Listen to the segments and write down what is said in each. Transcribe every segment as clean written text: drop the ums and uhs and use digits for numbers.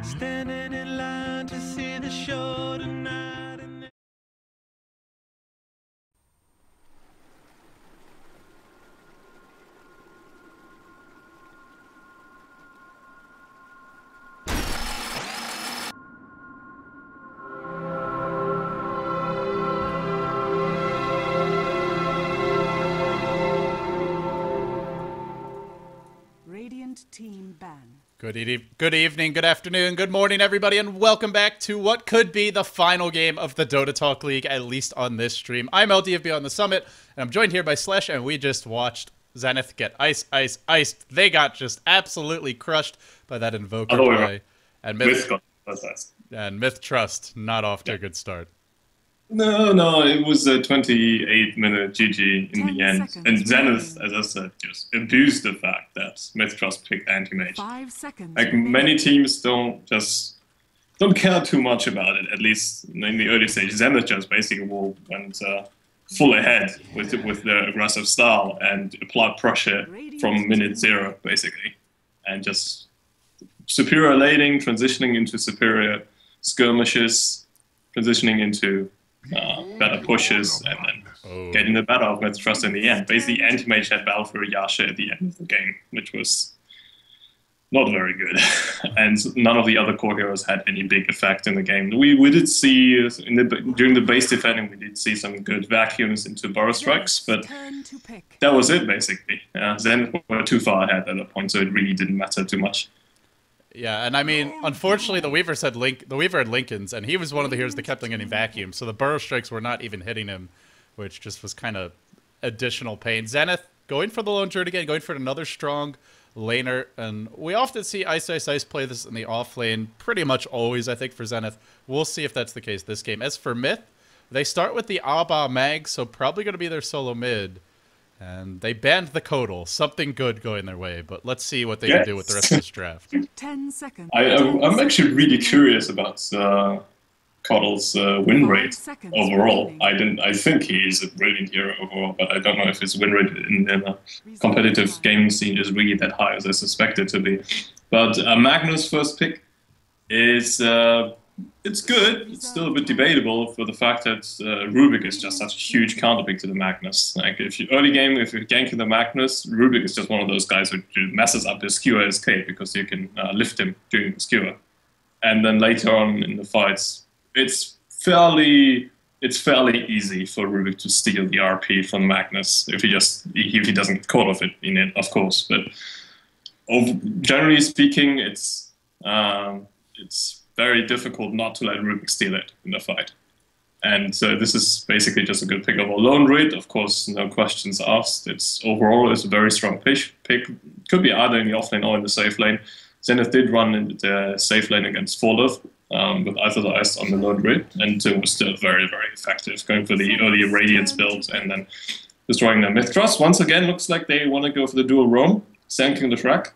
Standing in line to see the show tonight. Radiant team ban. Good evening, good afternoon, good morning, everybody, and welcome back to what could be the final game of the Dotatalk League, at least on this stream. I'm LDFB on the Summit, and I'm joined here by Slash, and we just watched Zenith get iced. They got just absolutely crushed by that Invoker play. And MiTH Trust not off to a good start. No, it was a 28-minute GG in the end. And Zenith, as I said, just abused the fact that MiTH Trust picked anti-mage. 5 seconds. Like, many teams don't care too much about it, at least in the early stage. Zenith just basically went full ahead with their aggressive style and applied pressure from minute 0, basically. And just superior laning, transitioning into superior skirmishes, transitioning into better pushes, and then getting the better of MiTH Trust in the end. Basically, anti-mage had battle for Yasha at the end of the game, which was not very good. And none of the other core heroes had any big effect in the game. We did see, during the base defending, we did see some good vacuums into burrow strikes, but that was it, basically. Zen were too far ahead at that point, so it really didn't matter too much. Yeah, and I mean, unfortunately, the Weaver had Lincoln's, and he was one of the heroes that kept on getting vacuumed, so the burrow strikes were not even hitting him, which just was kind of additional pain. Zenith going for the lone druid again, going for another strong laner, and we often see Ice play this in the off lane, pretty much always, I think, for Zenith. We'll see if that's the case this game. As for MiTH, they start with the Abba Mag, so probably going to be their solo mid. And they banned the Codal. Something good going their way, but let's see what they can do with the rest of this draft. 10 seconds. I'm actually really curious about Codal's win rate overall. I think he is a brilliant hero overall, but I don't know if his win rate in a competitive gaming scene is really that high as I suspect it to be. But Magnus' first pick is it's good. It's still a bit debatable for the fact that Rubik is just such a huge counterpick to the Magnus. Like, if you early game, if you're ganking the Magnus, Rubik is just one of those guys who messes up his skewer escape because you can lift him during the skewer. And then later on in the fights, it's fairly easy for Rubik to steal the RP from Magnus if he doesn't get caught off it in it, of course. But generally speaking, it's very difficult not to let Rubik steal it in the fight. And so this is basically just a good pick of a lone druid. Of course, no questions asked. It's overall is a very strong pick. Could be either in the offlane or in the safe lane. Zenith did run in the safe lane against Fordov with either the ice on the lone druid, and it was still very, very effective, going for the early Radiance build and then destroying their MiTH Trust. Once again, looks like they want to go for the dual roam, sanking the Shrek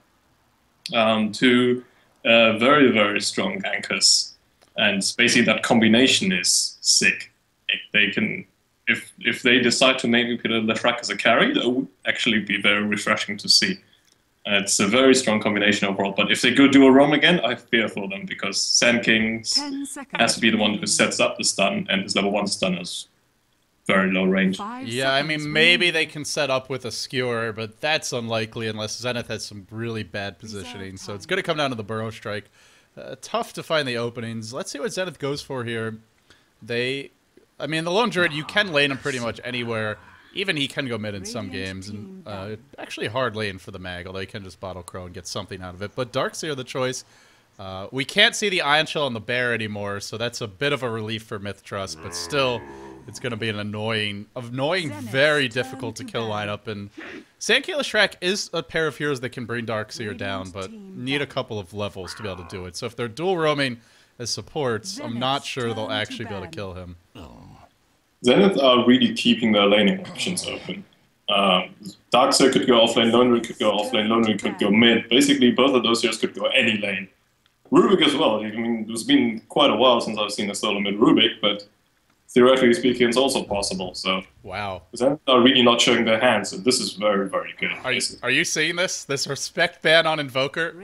to very, very strong gankers, and basically that combination is sick. They can, if they decide to manipulate the Shrek as a carry, that would actually be very refreshing to see. It's a very strong combination overall, but if they go dual roam again, I fear for them, because Sand King has to be the one who sets up the stun, and his level 1 stun is very low range. Yeah, I mean, maybe they can set up with a skewer, but that's unlikely unless Zenith has some really bad positioning. So it's going to come down to the burrow strike. Tough to find the openings. Let's see what Zenith goes for here. I mean, the lone druid, you can lane him pretty much anywhere. Even he can go mid in some games, and actually hard lane for the mag, although he can just bottle crow and get something out of it. But Darkseer the choice. We can't see the Ion Shell on the bear anymore, so that's a bit of a relief for MiTH Trust, but still, it's going to be an annoying, very difficult to kill lineup. And Sandkila Shrek is a pair of heroes that can bring Darkseer down, but need a couple of levels to be able to do it. So if they're dual roaming as supports, I'm not sure they'll actually be able to kill him. Zenith are really keeping their laning options open. Darkseer could go offlane, Lone Druid could go offlane, Lone Druid could go mid. Basically, both of those heroes could go any lane. Rubik as well. I mean, it's been quite a while since I've seen a solo mid Rubik, but theoretically speaking, it's also possible. So wow, Zenith are really not showing their hands, so this is very, very good. Are you seeing this? This respect ban on Invoker?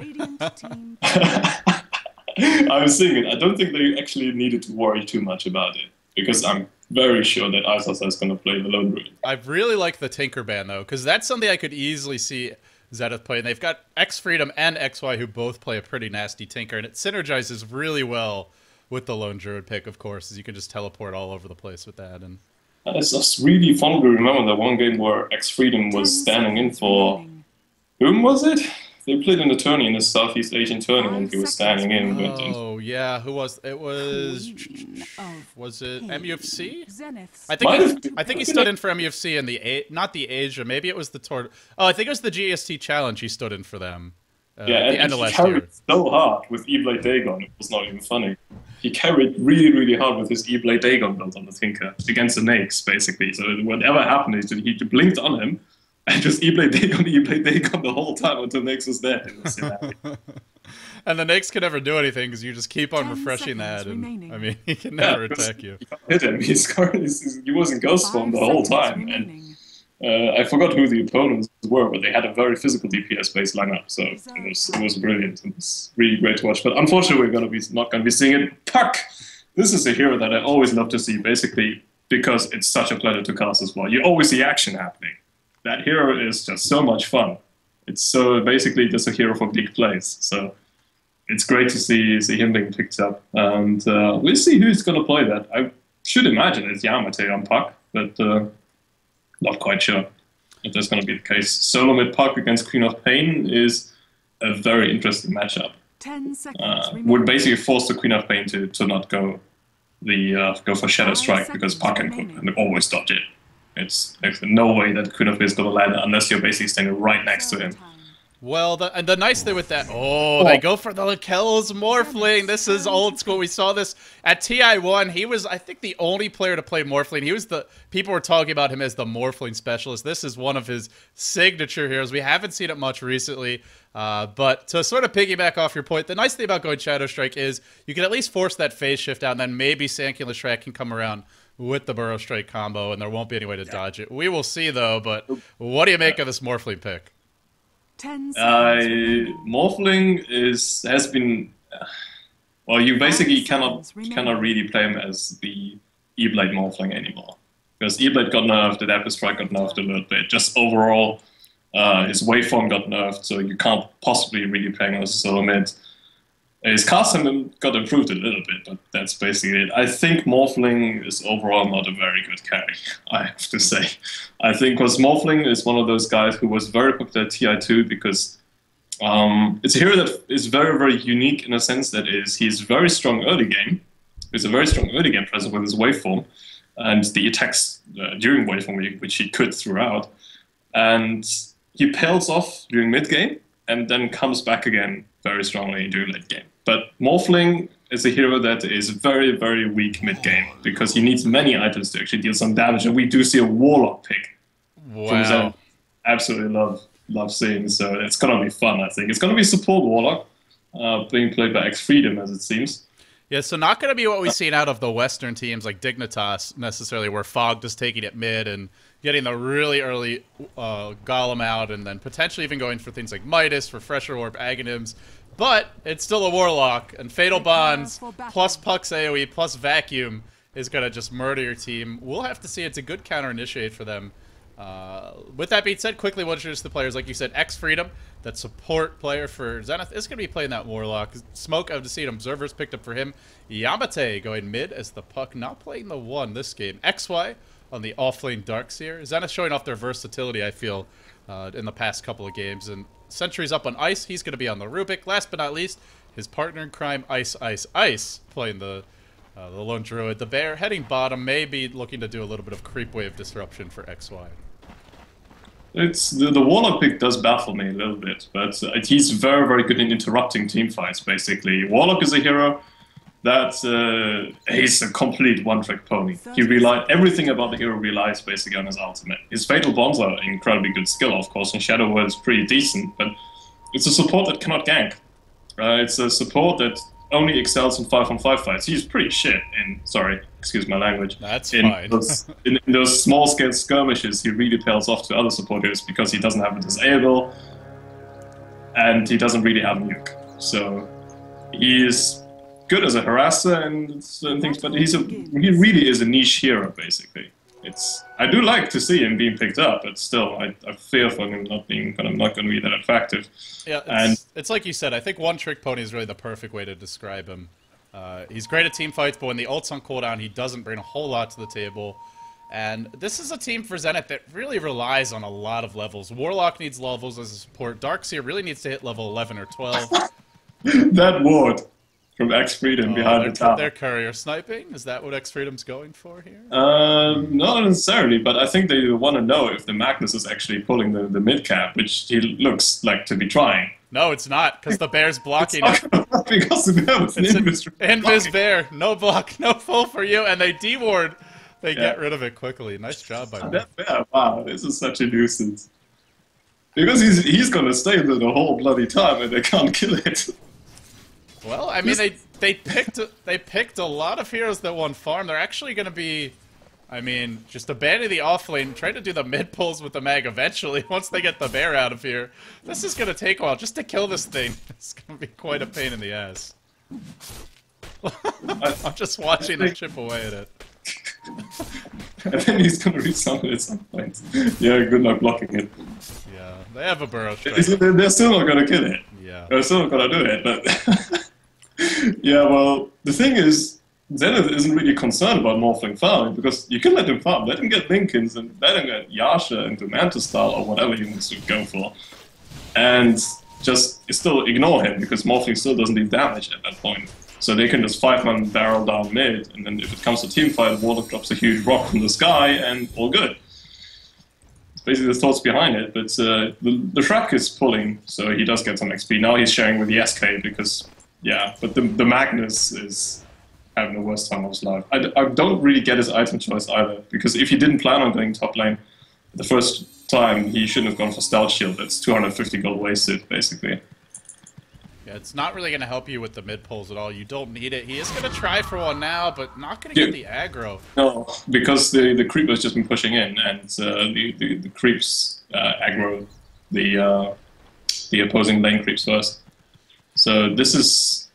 I was thinking, I don't think they actually needed to worry too much about it, because I'm very sure that Isasa is going to play the Lone Druid. I really like the Tinkerband, though, because that's something I could easily see Zenith play. And they've got X-Freedom and XY who both play a pretty nasty Tinker, and it synergizes really well with the Lone Druid pick, of course, as you can just teleport all over the place with that. And It's just really fun to remember that one game where X-Freedom was standing in for... Whom was it? They played in the tourney, in the Southeast Asian tournament. He was standing in. Oh, yeah. Who was it? Was it MUFC? Zenith. I think he stood in for MUFC in the not the Asia. Maybe it was the tour. Oh, I think it was the GST Challenge. He stood in for them. Yeah, at the end and of he last carried year. so hard with E-Blade Dagon. It was not even funny. He carried really, really hard with his E-Blade Dagon build on the Tinker against the Nakes, basically. So whatever happened, he blinked on him. And just E-Blade Dagon the whole time until Nyx was dead in the scenario. And the Nyx can never do anything because you just keep on refreshing that. And I mean, he can never attack you. You can't hit him. He was in Ghost Form the whole time. And I forgot who the opponents were, but they had a very physical DPS-based lineup. So it was brilliant. It was really great to watch. But unfortunately, we're not going to be seeing it. Puck! This is a hero that I always love to see, basically, because it's such a pleasure to cast as well. You always see action happening. That hero is just so much fun. It's so basically just a hero for big plays. So it's great to see him being picked up. And we'll see who's going to play that. I should imagine it's Yamate on Puck, but not quite sure if that's going to be the case. Solo mid Puck against Queen of Pain is a very interesting matchup. 10 seconds Would basically force the Queen of Pain to not go for Shadow Strike, because Puck can always dodge it. There's no way that Queen of Pain is going to land unless you're basically standing right next to him. Well, the nice thing with that... Oh, they go for the Lakel's Morphling. This is old school. We saw this at TI1. He was, I think, the only player to play Morphling. He was people were talking about him as the Morphling specialist. This is one of his signature heroes. We haven't seen it much recently. But to sort of piggyback off your point, the nice thing about going Shadow Strike is you can at least force that phase shift out, and then maybe Sangular Shrek can come around with the Burrow Strike combo, and there won't be any way to dodge it. We will see, though, but what do you make of this Morphling pick? 10 seconds. Morphling has been... well, you basically cannot really play him as the E-Blade Morphling anymore. Because E-Blade got nerfed, the Dapper Strike got nerfed a little bit. Just overall, his waveform got nerfed, so you can't possibly really play him as a solo mid. His cast got improved a little bit, but that's basically it. I think Morphling is overall not a very good carry, I have to say. I think because Morphling is one of those guys who was very popular at TI2 because it's a hero that is very, very unique in a sense that he's very strong early game. He's a very strong early game presence with his waveform and the attacks during waveform, which he could throughout. And he pails off during mid game and then comes back again very strongly during late game. But Morphling is a hero that is very, very weak mid-game because he needs many items to actually deal some damage, and we do see a Warlock pick. Wow. From absolutely love seeing, so it's going to be fun, I think. It's going to be support Warlock, being played by X-Freedom, as it seems. Yeah, so not going to be what we've seen out of the Western teams like Dignitas, necessarily, where Fog just taking it mid and getting the really early Golem out, and then potentially even going for things like MiTH, for Fresher Orb, Aghanim's. But it's still a Warlock, and Fatal Bonds, plus Puck's AoE, plus Vacuum is going to just murder your team. We'll have to see. It's a good counter-initiate for them. With that being said, quickly we'll introduce the players. Like you said, X-Freedom, that support player for Zenith, is going to be playing that Warlock. Smoke, I've seen Observers picked up for him. Yamate going mid as the Puck, not playing the 1 this game. XY on the off-lane Darkseer. Zenith showing off their versatility, I feel, in the past couple of games. And Sentry's up on Ice. He's going to be on the Rubik. Last but not least, his partner in crime, Ice, playing the Lone Druid. The Bear heading bottom, maybe looking to do a little bit of creep wave disruption for XY. It's the Warlock pick does baffle me a little bit, but he's very, very good in interrupting team fights, basically. Warlock is a hero that he's a complete one-trick pony. Everything about the hero relies basically on his ultimate. His Fatal Bonds are incredibly good skill, of course, and Shadow Word is pretty decent, but it's a support that cannot gank. It's a support that only excels in 5-on-5 fights. He's pretty shit in, sorry, excuse my language. That's fine. In those small-scale skirmishes, he really pales off to other supporters because he doesn't have a disable, and he doesn't really have a nuke. So he is good as a harasser and certain things, but he really is a niche hero, basically. I do like to see him being picked up, but still, I fear for him not going to be that effective. Yeah, it's like you said. I think one trick pony is really the perfect way to describe him. He's great at team fights, but when the ult's on cooldown, he doesn't bring a whole lot to the table. And this is a team for Zenith that really relies on a lot of levels. Warlock needs levels as a support. Darkseer really needs to hit level 11 or 12. That ward from X Freedom behind the tower. They're courier sniping? Is that what X Freedom's going for here? Not necessarily, but I think they want to know if the Magnus is actually pulling the mid cap, which he looks like to be trying. No, it's not, because the bear's blocking it. Because the bear was an Invis bear. No block, no full for you, and they deward. They get rid of it quickly. Nice job by them. That bear, wow, this is such a nuisance. Because he's going to stay there the whole bloody time and they can't kill it. Well, I mean, they picked a lot of heroes that won farm. They're actually going to be, I mean, just abandon the offlane, try to do the mid pulls with the mag eventually once they get the bear out of here. This is going to take a while just to kill this thing. It's going to be quite a pain in the ass. I'm just watching them chip away at it. And then he's going to resummon at some point. Yeah, good luck blocking it. Yeah, they have a burrow strike. They're still not going to kill it. Yeah. They're still not going to do it, but... Yeah, well, the thing is, Zenith isn't really concerned about Morphling farming, because you can let him farm. Let him get Lincolns, and let him get Yasha into Manta style, or whatever he wants to go for. And just still ignore him, because Morphling still doesn't do damage at that point. So they can just 5-man barrel down mid, and then if it comes to teamfight, Warlock drops a huge rock from the sky, and all good. It's basically the thoughts behind it, but the Shrek is pulling, so he does get some XP. Now he's sharing with the SK, because... Yeah, but the Magnus is having the worst time of his life. I don't really get his item choice either, because if he didn't plan on going top lane the first time, he shouldn't have gone for Stout Shield. That's 250 gold wasted, basically. Yeah, it's not really going to help you with the mid pulls at all. You don't need it. He is going to try for one now, but not going to get the aggro. No, because the creep has just been pushing in, and the creeps aggro the opposing lane creeps first. So this is,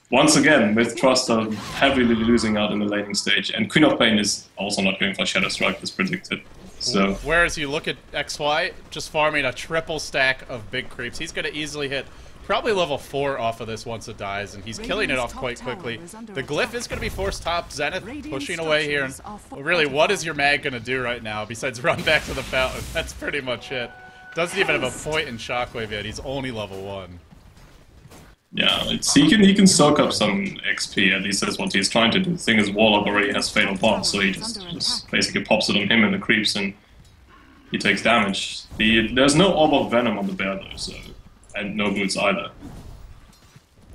once again, with Trust are heavily losing out in the laning stage, and Queen of Pain is also not going for Shadow Strike as predicted. So whereas you look at XY, just farming a triple stack of big creeps, he's going to easily hit probably level 4 off of this once it dies, and he's killing it off quite quickly. The Glyph is going to be forced top, Zenith pushing away here, and really, what is your mag going to do right now besides run back to the fountain? That's pretty much it. Doesn't even have a point in Shockwave yet, he's only level 1. Yeah, he can soak up some XP, at least that's what he's trying to do. The thing is, Warlock already has Fatal Bomb, so he just basically pops it on him and the creeps, and he takes damage. There's no Orb of Venom on the bear, though, so, and no boots either.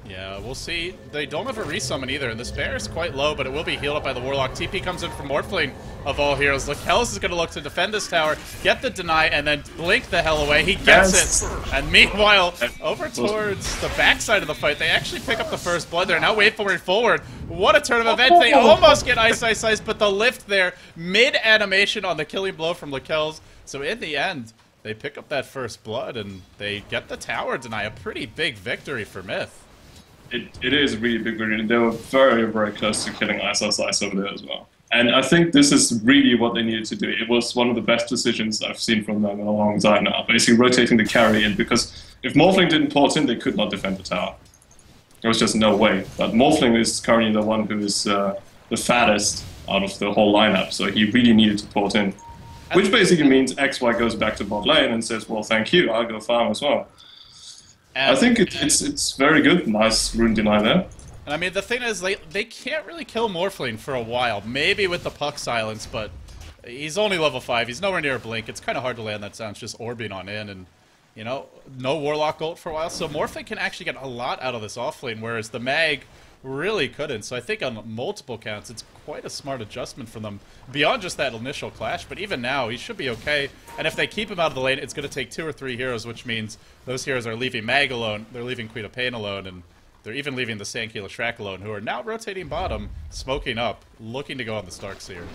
Yeah, we'll see. They don't have a resummon either, and this bear is quite low, but it will be healed up by the Warlock. TP comes in from Morphling of all heroes. Kells is going to look to defend this tower, get the deny, and then blink the hell away. He gets it. And meanwhile, over towards the backside of the fight, they actually pick up the first blood. They're now wavering forward. What a turn of events. They almost get Ice, but the lift there, mid-animation on the killing blow from Kells. So in the end, they pick up that first blood, and they get the tower deny. A pretty big victory for MiTH. It is a really big victory. They were very, very close to killing Ice over there as well. And I think this is really what they needed to do. It was one of the best decisions I've seen from them in a long time now, basically rotating the carry in, because if Morphling didn't port in, they could not defend the tower. There was just no way. But Morphling is currently the one who is the fattest out of the whole lineup, so he really needed to port in. Which basically means XY goes back to bot lane and says, well, thank you, I'll go farm as well. I think it's very good. Nice rune deny there. And I mean, the thing is, they can't really kill Morphling for a while. Maybe with the Puck Silence, but he's only level 5. He's nowhere near a blink. It's kind of hard to land that sounds just orbing on in. And, you know, no Warlock ult for a while. So Morphling can actually get a lot out of this offlane, whereas the Mag really couldn't. So I think on multiple counts, it's quite a smart adjustment from them. Beyond just that initial clash, but even now, he should be okay. And if they keep him out of the lane, it's going to take 2 or 3 heroes, which means those heroes are leaving Mag alone, they're leaving Queen of Pain alone, and they're even leaving the Sandkila Shrek alone, who are now rotating bottom, smoking up, looking to go on the Starkseer.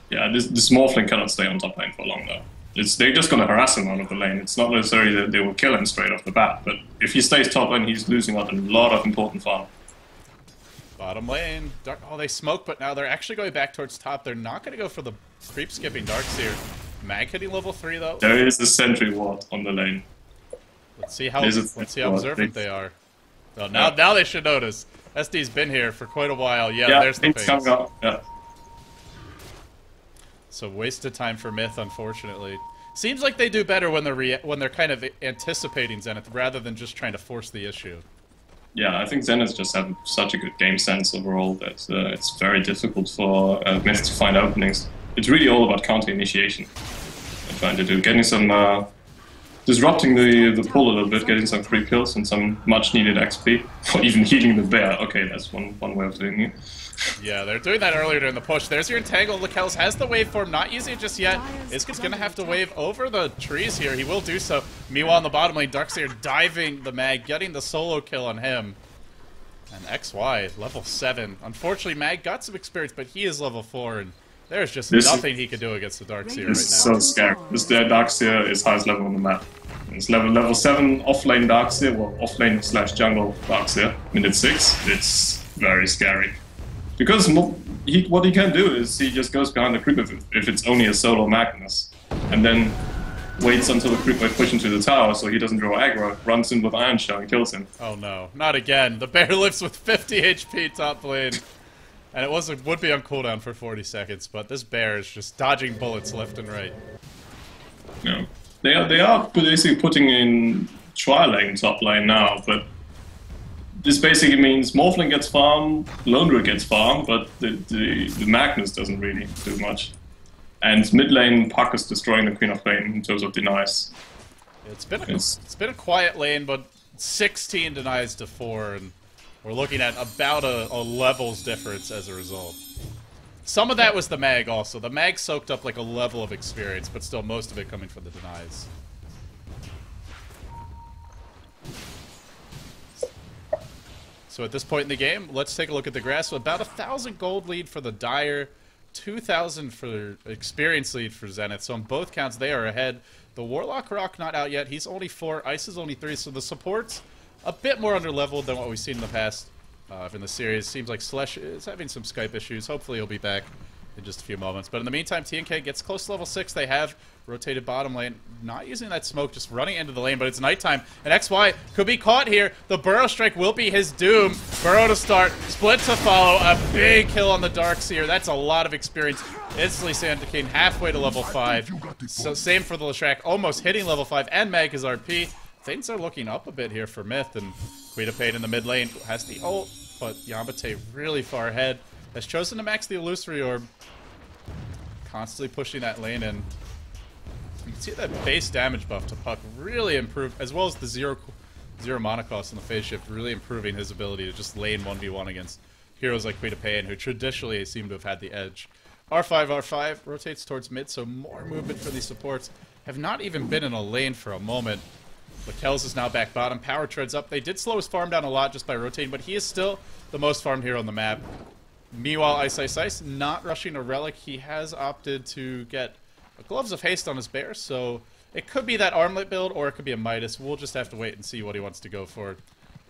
Yeah, this Morphling cannot stay on top lane for long, though. They're just going to harass him out of the lane. It's not necessarily that they will kill him straight off the bat, but if he stays top lane, he's losing out a lot of important farm. Bottom lane. Dark. Oh, they smoke, but now they're actually going back towards top. They're not going to go for the creep skipping Darks here. Mag hitting level 3 though. There is a sentry ward on the lane. Let's see how observant they are. Oh, now they should notice. SD's been here for quite a while. Yeah, there's the coming face. up. Yeah. So wasted time for MiTH, unfortunately. Seems like they do better when they're kind of anticipating Zenith rather than just trying to force the issue. Yeah, I think Zenith just have such a good game sense overall that it's very difficult for MiTH to find openings. It's really all about counter initiation. They're trying to do getting some disrupting the pull a little bit, getting some free kills and some much needed XP, or even healing the bear. Okay, that's one way of doing it. Yeah, they're doing that earlier during the push. There's your entangle. Lekels has the waveform, not using it just yet. Iska's gonna have to wave over the trees here. He will do so. Meanwhile, in the bottom lane, Darkseer diving the mag, getting the solo kill on him. And XY, level 7. Unfortunately, Mag got some experience, but he is level 4, and there's just nothing he can do against the Darkseer right now. This is so scary. This Darkseer is highest level on the map. It's level 7 offlane Darkseer, well, offlane / jungle Darkseer. Minute 6, it's very scary. Because what he can do is he just goes behind the creep if it's only a solo Magnus, and then waits until the creep wave push into the tower so he doesn't draw aggro, runs in with Iron Shell and kills him. Oh no, not again. The bear lives with 50 HP top lane. And it would be on cooldown for 40 seconds, but this bear is just dodging bullets left and right. Yeah. They are basically putting in Tri-Lane top lane now, but this basically means Morphling gets farm, Lone Druid gets farm, but the Magnus doesn't really do much. And mid lane, Puck is destroying the Queen of Pain in terms of denies. It's been a quiet lane, but 16 denies to 4, and we're looking at about a levels difference as a result. Some of that was the mag also. The mag soaked up like a level of experience, but still most of it coming from the denies. So at this point in the game, let's take a look at the grass. So about 1,000 gold lead for the Dire, 2,000 for experience lead for Zenith. So on both counts, they are ahead. The Warlock Rock not out yet. He's only 4. Ice is only 3. So the support's a bit more underleveled than what we've seen in the past in the series. Seems like Slesh is having some Skype issues. Hopefully he'll be back in just a few moments. But in the meantime, TNK gets close to level 6. They have rotated bottom lane. Not using that smoke, just running into the lane, but it's nighttime. And XY could be caught here. The Burrow Strike will be his doom. Burrow to start, split to follow. A big kill on the Darkseer. That's a lot of experience. Instantly Santa King halfway to level 5. So same for the Leshrac, almost hitting level 5. And Mag is RP. Things are looking up a bit here for MiTH. And Queen of Pain in the mid lane has the ult, but Yamate really far ahead. Has chosen to max the Illusory Orb. Constantly pushing that lane in. You can see that base damage buff to Puck really improved, as well as the zero mana cost in the phase shift, really improving his ability to just lane 1v1 against heroes like Queen of Pain, who traditionally seem to have had the edge. R5 rotates towards mid, so more movement for these supports. Have not even been in a lane for a moment. Lekels is now back bottom. Power treads up. They did slow his farm down a lot just by rotating, but he is still the most farmed hero on the map. Meanwhile, Ice not rushing a relic. He has opted to get Gloves of Haste on his bear, so it could be that armlet build or it could be a MiTH. We'll just have to wait and see what he wants to go for.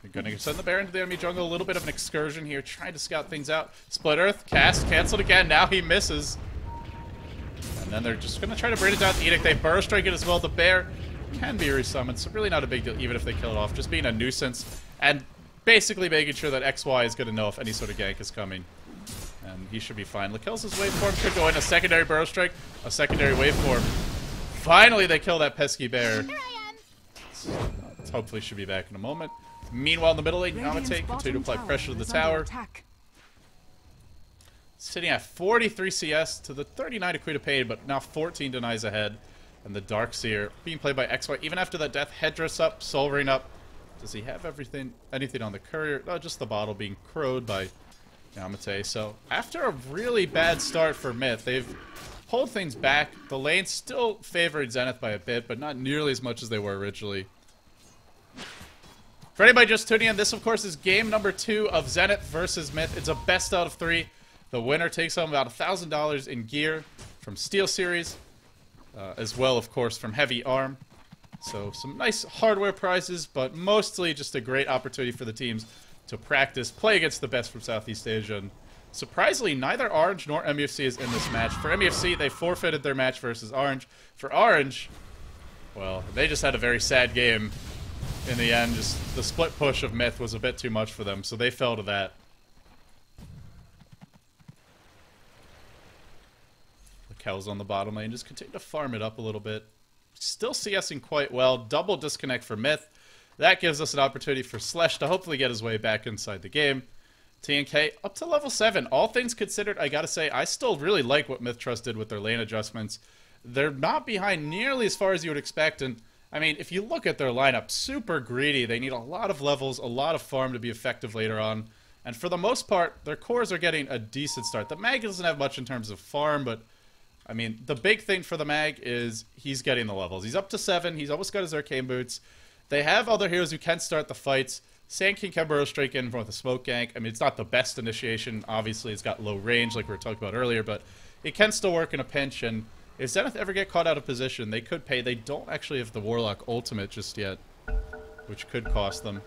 We're going to send the bear into the enemy jungle. A little bit of an excursion here, trying to scout things out. Split Earth, cast, cancelled again. Now he misses. And then they're just going to try to bring it down to Edict. They Burrow Strike it as well. The bear can be resummoned, so really not a big deal even if they kill it off. Just being a nuisance and basically making sure that XY is going to know if any sort of gank is coming. And he should be fine. Lekels' waveform could go in. A secondary Burrow Strike, a secondary waveform. Finally, they kill that pesky bear. Hopefully should be back in a moment. Meanwhile, in the middle lane, Yamate continue to apply pressure to the tower. Sitting at 43 CS to the 39 to Queen of Pain, but now 14 denies ahead. And the Darkseer being played by XY. Even after that death, Headdress up, Soul Ring up. Does he have anything on the courier? No, just the bottle being crowed by Yamate. So after a really bad start for MiTH, they've pulled things back. The lane still favored Zenith by a bit, but not nearly as much as they were originally. For anybody just tuning in, this of course is game number 2 of Zenith versus MiTH. It's a best out of 3. The winner takes home about $1,000 in gear from Steel Series, as well of course from Heavy Arm. So some nice hardware prizes, but mostly just a great opportunity for the teams to practice, play against the best from Southeast Asia. And surprisingly, neither Orange nor MUFC is in this match. For MUFC, they forfeited their match versus Orange. For Orange, well, they just had a very sad game in the end. Just the split push of MiTH was a bit too much for them, so they fell to that. Kel's on the bottom lane, just continue to farm it up a little bit. Still CSing quite well. Double disconnect for MiTH. That gives us an opportunity for Slesh to hopefully get his way back inside the game. TNK up to level 7. All things considered, I gotta say, I still really like what MiTH Trust did with their lane adjustments. They're not behind nearly as far as you would expect, and I mean, if you look at their lineup, super greedy. They need a lot of levels, a lot of farm to be effective later on. And for the most part, their cores are getting a decent start. The Mag doesn't have much in terms of farm, but I mean, the big thing for the Mag is he's getting the levels. He's up to 7. He's almost got his arcane boots. They have other heroes who can start the fights. Sand King can burrow straight in with a smoke gank. I mean, it's not the best initiation. Obviously, it's got low range like we were talking about earlier, but it can still work in a pinch. And if Zenith ever get caught out of position, they could pay. They don't actually have the Warlock ultimate just yet, which could cost them.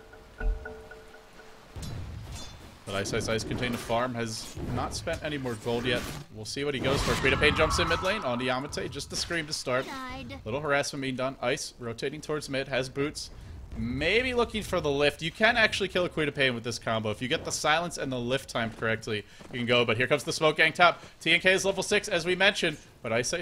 But Ice continue to farm, has not spent any more gold yet. We'll see what he goes for. Queen of Pain jumps in mid lane on Yamate, just the scream to start. Little harassment being done. Ice rotating towards mid, has boots. Maybe looking for the lift. You can actually kill a Queen of Pain with this combo. If you get the silence and the lift time correctly, you can go. But here comes the smoke gang top. TNK is level 6, as we mentioned. But Ice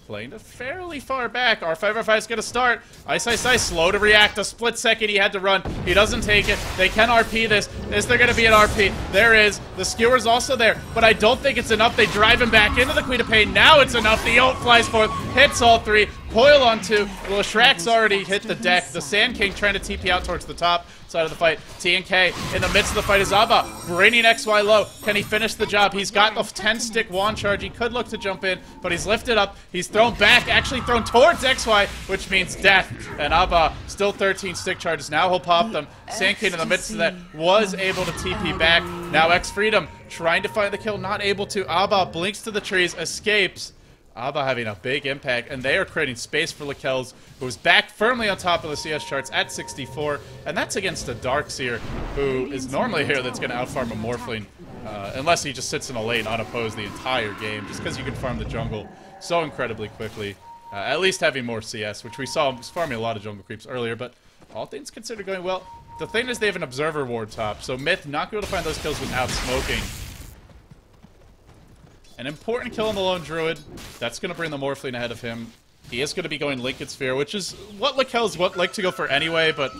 playing it fairly far back. R5R5 is going to start. Ice slow to react. A split second he had to run. He doesn't take it. They can RP this. Is there going to be an RP? There is. The skewer's also there. But I don't think it's enough. They drive him back into the Queen of Pain. Now it's enough. The ult flies forth. Hits all 3. Coil on 2. Well, Shrek's already hit the deck. The Sand King trying to TP out towards the top side of the fight. TNK in the midst of the fight is Abba, bringing XY low. Can he finish the job? He's got the 10-stick wand charge. He could look to jump in, but he's lifted up. He's thrown back, actually thrown towards XY, which means death. And Abba, still 13 stick charges. Now he'll pop them. Sand King in the midst of that was able to TP back. Now X Freedom trying to find the kill, not able to. Abba blinks to the trees, escapes. Abba having a big impact, and they are creating space for Lakels, who's back firmly on top of the CS charts at 64, and that's against a Darkseer, who is normally a hero that's going to outfarm a Morphling, unless he just sits in a lane unopposed the entire game, just because you can farm the jungle so incredibly quickly. At least having more CS, which we saw farming a lot of jungle creeps earlier, but all things considered going well. The thing is they have an Observer ward top, so MiTH not going to be able to find those kills without smoking. An important kill on the Lone Druid. That's going to bring the Morphling ahead of him. He is going to be going Linked Sphere, which is what Lakels like to go for anyway, but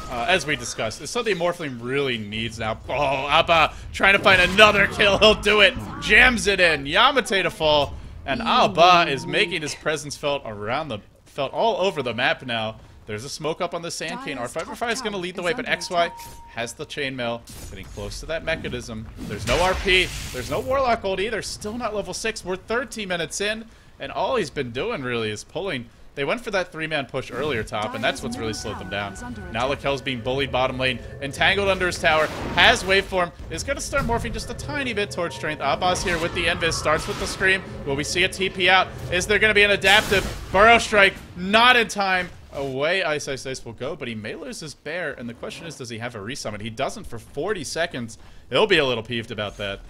as we discussed, it's something Morphling really needs now. Oh, Abba trying to find another kill. He'll do it. Jams it in. Yamate to fall. And Abba is making his presence felt all over the map now. There's a smoke up on the Sand King. R5R5 is going to lead the way, but XY has the chainmail. Getting close to that mechanism. There's no RP. There's no Warlock ult either. Still not level 6. We're 13 minutes in, and all he's been doing really is pulling. They went for that 3-man push earlier top, and that's what's really slowed them down. Now Lakel's being bullied bottom lane, entangled under his tower, has waveform, is going to start morphing just a tiny bit towards strength. Abbas here with the Invis, starts with the Scream. Will we see a TP out? Is there going to be an adaptive? Burrow Strike, not in time. Away Ice will go, but he may lose his bear, and the question is, does he have a resummon? He doesn't for 40 seconds. He'll be a little peeved about that.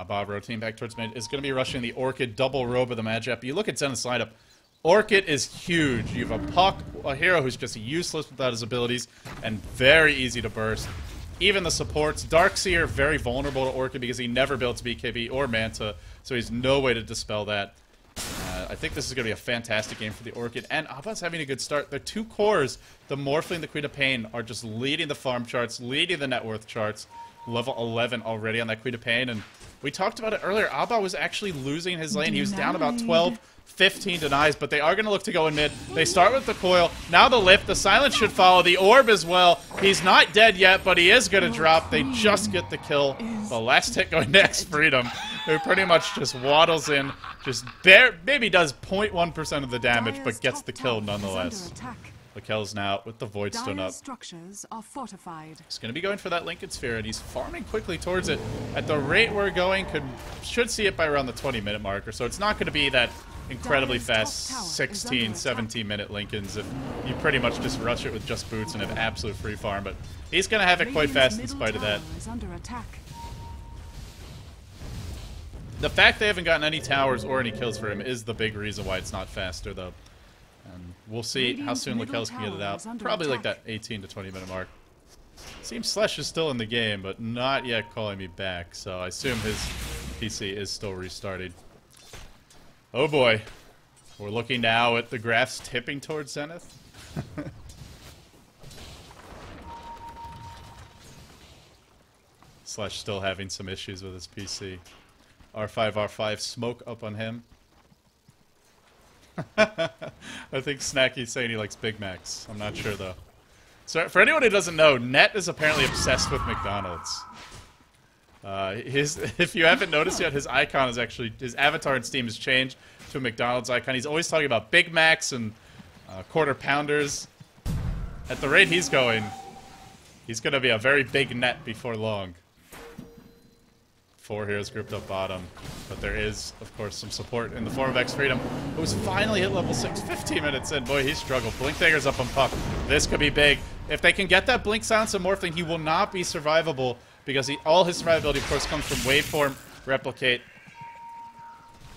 Bob rotating back towards mid is going to be rushing the Orchid double robe of the Magip. You look at Zenith's lineup. Orchid is huge. You have a Puck, a hero who's just useless without his abilities, and very easy to burst. Even the supports. Darkseer, very vulnerable to Orchid because he never builds BKB or Manta, so he's no way to dispel that. I think this is going to be a fantastic game for the Orchid, and Abba's having a good start. Their two cores, the Morphling and the Queen of Pain, are just leading the farm charts, leading the net worth charts. Level 11 already on that Queen of Pain, and we talked about it earlier. Abba was actually losing his lane. He was down about 12, 15 denies, but they are going to look to go in mid. They start with the coil. Now the lift. The silence should follow. The orb as well. He's not dead yet, but he is going to drop. They just get the kill. The last hit going to X Freedom, who pretty much just waddles in, just maybe does 0.1% of the damage, but gets the kill nonetheless. Lakel's now with the Void Stone Dire up. structures are fortified. He's going to be going for that Lincoln Sphere, and he's farming quickly towards it. At the rate we're going, should see it by around the 20-minute mark or so. It's not going to be that incredibly fast 16, 17-minute Lincolns if you pretty much just rush it with just boots and have absolute free farm. But he's going to have it quite fast in spite of that. Is under attack. The fact they haven't gotten any towers or any kills for him is the big reason why it's not faster, though. And we'll see how soon Lakel's can get it out. Probably like that 18 to 20-minute mark. Seems Slash is still in the game, but not yet calling me back, so I assume his PC is still restarting. Oh boy. We're looking now at the graphs tipping towards Zenith. Slash still having some issues with his PC. R5 smoke up on him. I think Snacky's saying he likes Big Macs. I'm not sure though. So for anyone who doesn't know, Net is apparently obsessed with McDonald's. If you haven't noticed yet, his icon is actually, his avatar in Steam has changed to a McDonald's icon. He's always talking about Big Macs and quarter pounders. At the rate he's going, he's going to be a very big Net before long. 4 heroes grouped up bottom, but there is, of course, some support in the form of X Freedom, who's finally hit level 6, 15 minutes in. Boy, he struggled. Blink Dagger's up on Puck. This could be big. If they can get that Blink Silence and Morphling, he will not be survivable, because all his survivability, of course, comes from Waveform, Replicate.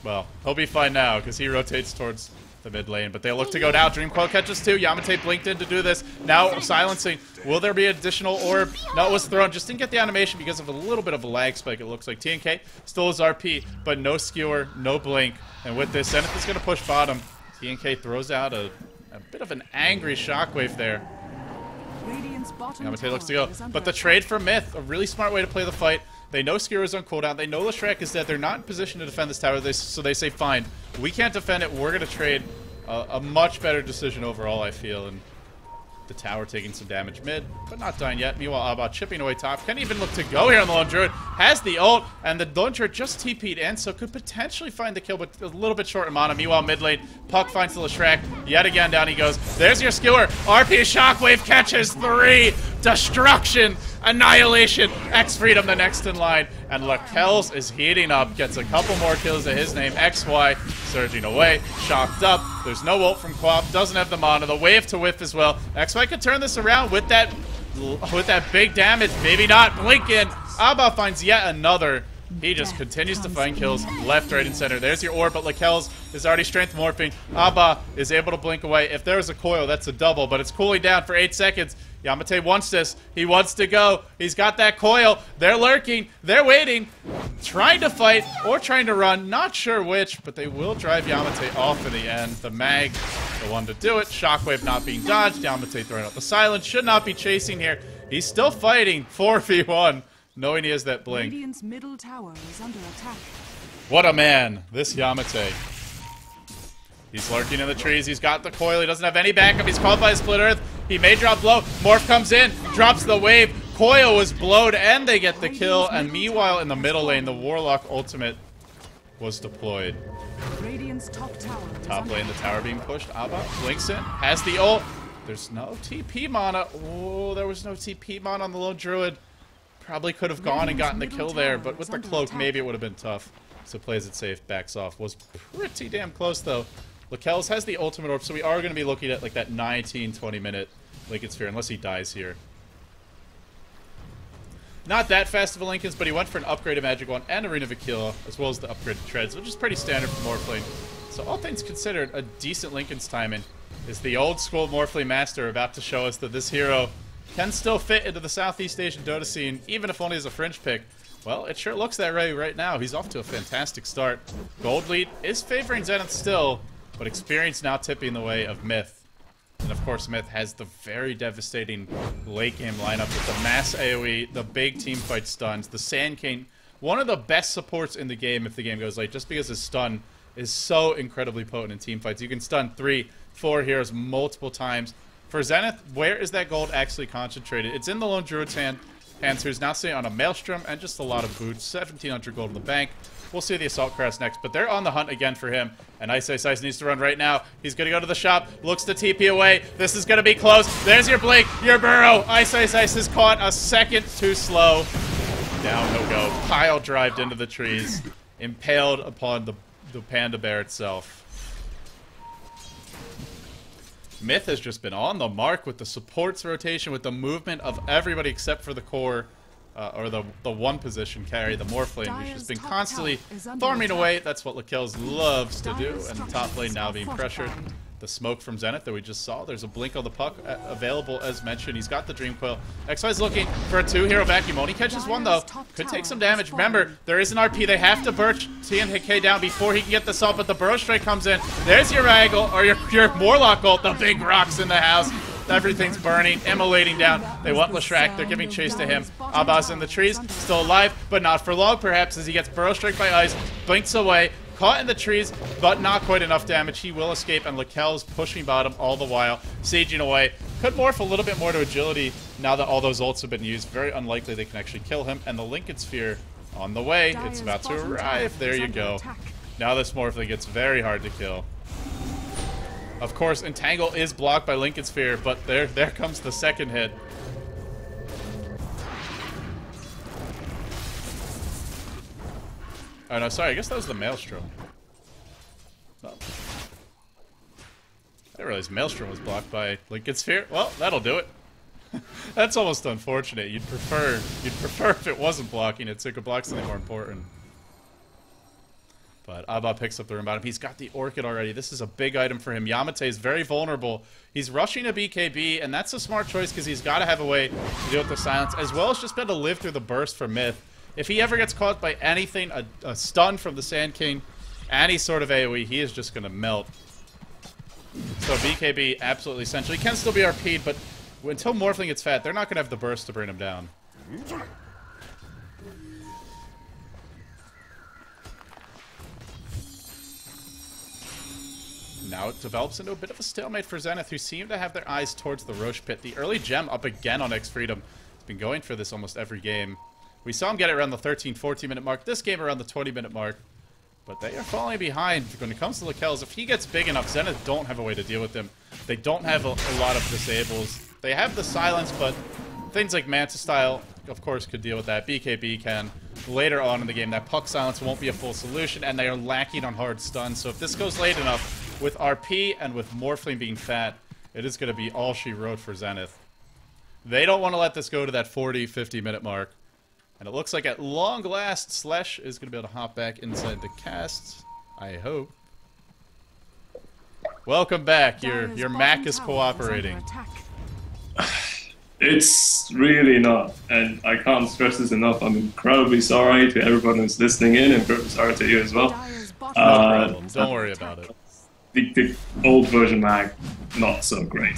Well, he'll be fine now, because he rotates towards the mid lane, but they look to go now. Dream Coil catches 2. Yamate blinked in to do this. Now silencing. Will there be additional orb? No, it was thrown. Just didn't get the animation because of a little bit of a lag spike, it looks like. TNK still is RP, but no skewer, no blink. And with this, Zenith is going to push bottom. TNK throws out a bit of an angry shockwave there. Yamate looks to go. But the trade for MiTH, a really smart way to play the fight. They know Skewer is on cooldown. They know Leshrac is dead. They're not in position to defend this tower, so they say, fine, we can't defend it. We're going to trade. A much better decision overall, I feel. And the tower taking some damage mid, but not dying yet. Meanwhile, Abba chipping away top. Can't even look to go here on the Lone Druid. Has the ult, and the Lone Druid just TP'd in, so could potentially find the kill, but a little bit short in mana. Meanwhile, mid lane, Puck finds the Leshrac. Yet again, down he goes. There's your Skewer. RP Shockwave catches 3. Destruction. Annihilation. X Freedom the next in line. And Lakel's is heating up. Gets a couple more kills to his name. XY surging away. Shocked up. There's no ult from Quap. Doesn't have the mana. The wave to whiff as well. XY could turn this around with that big damage. Maybe not. Blink in. Abba finds yet another. He just continues to find kills left, right, and center. There's your orb, but Lakel's is already strength morphing. Abba is able to blink away. If there's a coil, that's a double, but it's cooling down for 8 seconds. Yamate wants this. He wants to go. He's got that coil. They're lurking. They're waiting. Trying to fight or trying to run. Not sure which, but they will drive Yamate off in the end. The mag, the one to do it. Shockwave not being dodged. Yamate throwing out the silence. Should not be chasing here. He's still fighting 4v1. Knowing he has that blink. Radiant's middle tower is under attack. What a man, this Yamate. He's lurking in the trees. He's got the coil. He doesn't have any backup. He's called by a split earth. He may drop low. Morph comes in, drops the wave. Coil was blowed, and they get the kill. And meanwhile, in the middle lane, the Warlock ultimate was deployed. Radiant's top tower. Top lane, the tower being pushed. Abba blinks in, has the ult. There's no TP mana. Oh, there was no TP mana on the Lone Druid. Probably could have gone and gotten the kill there, but with the cloak, maybe it would have been tough. So plays it safe, backs off. Was pretty damn close, though. Lakel's has the ultimate orb, so we are going to be looking at like that 19-20 minute Lincoln Sphere, unless he dies here. Not that fast of a Lincoln's, but he went for an upgraded Magic Wand and Arena of Aquila, as well as the upgraded Treads, which is pretty standard for Morphling. So all things considered, a decent Lincoln's timing. Is the old school Morphling Master about to show us that this hero can still fit into the Southeast Asian Dota scene, even if only as a fringe pick. Well, it sure looks that way right now. He's off to a fantastic start. Gold lead is favoring Zenith still, but experience now tipping the way of MiTH. And of course, MiTH has the very devastating late game lineup with the mass AoE, the big team fight stuns, the Sand King, one of the best supports in the game if the game goes late, just because his stun is so incredibly potent in team fights. You can stun 3, 4 heroes multiple times. For Zenith, where is that gold actually concentrated? It's in the Lone Druid's hands, who's now sitting on a Maelstrom and just a lot of boots. 1,700 gold in the bank. We'll see the Assault Crest next, but they're on the hunt again for him. And Ice needs to run right now. He's going to go to the shop, looks to TP away. This is going to be close. There's your Blink, your Burrow. Ice is caught a second too slow. Down he'll go. Pile drived into the trees, impaled upon the panda bear itself. MiTH has just been on the mark with the supports rotation, with the movement of everybody except for the core, or the one position carry, the Morphling, who's just been constantly farming away. That's what Lakelz loves to do, and the top lane now being pressured. The smoke from Zenith that we just saw. There's a blink on the puck available as mentioned. He's got the Dream Coil. XY's looking for a 2-hero vacuum. Only catches one though. Could take some damage. Remember, there is an RP. They have to birch TNK down before he can get this up, but the Burrow Strike comes in. There's your Raggle, or your Morlock ult. The big rocks in the house. Everything's burning, immolating down. They want Leshrac. They're giving chase to him. Abbas in the trees, still alive, but not for long perhaps, as he gets Burrow Strike by Ice, blinks away. Caught in the trees, but not quite enough damage. He will escape, and Lakelz pushing bottom all the while, sieging away. Could morph a little bit more to agility now that all those ults have been used. Very unlikely they can actually kill him. And the Lincoln Sphere on the way. It's about to arrive. There you go. Now this Morphling gets very hard to kill. Of course, Entangle is blocked by Lincoln Sphere, but there comes the second hit. Oh no, sorry, I guess that was the Maelstrom. Oh. I didn't realize Maelstrom was blocked by Lincoln Sphere. Well, that'll do it. That's almost unfortunate. You'd prefer if it wasn't blocking it, so it could block something more important. But Abba picks up the room bottom. He's got the Orchid already. This is a big item for him. Yamate is very vulnerable. He's rushing a BKB, and that's a smart choice because he's got to have a way to deal with the silence, as well as just be able to live through the burst for MiTH. If he ever gets caught by anything, a stun from the Sand King, any sort of AoE, he is just going to melt. So BKB, absolutely essential. He can still be RP'd, but until Morphling gets fat, they're not going to have the burst to bring him down. Now it develops into a bit of a stalemate for Zenith, who seem to have their eyes towards the Roche Pit. The early gem up again on X-Freedom. He's been going for this almost every game. We saw him get it around the 13-14 minute mark. This game around the 20-minute mark. But they are falling behind when it comes to Lakelz. If he gets big enough, Zenith don't have a way to deal with him. They don't have a lot of disables. They have the silence, but things like Manta Style, of course, could deal with that. BKB can. Later on in the game, that puck silence won't be a full solution, and they are lacking on hard stun. So if this goes late enough, with RP and with Morphling being fat, it is going to be all she wrote for Zenith. They don't want to let this go to that 40-50 minute mark. And it looks like at long last, Slesh is going to be able to hop back inside the cast. I hope. Welcome back. Your Mac is cooperating. It's really not, and I can't stress this enough. I'm incredibly sorry to everyone who's listening in, and incredibly sorry to you as well. No problem. Don't worry about it. The old version Mac, not so great.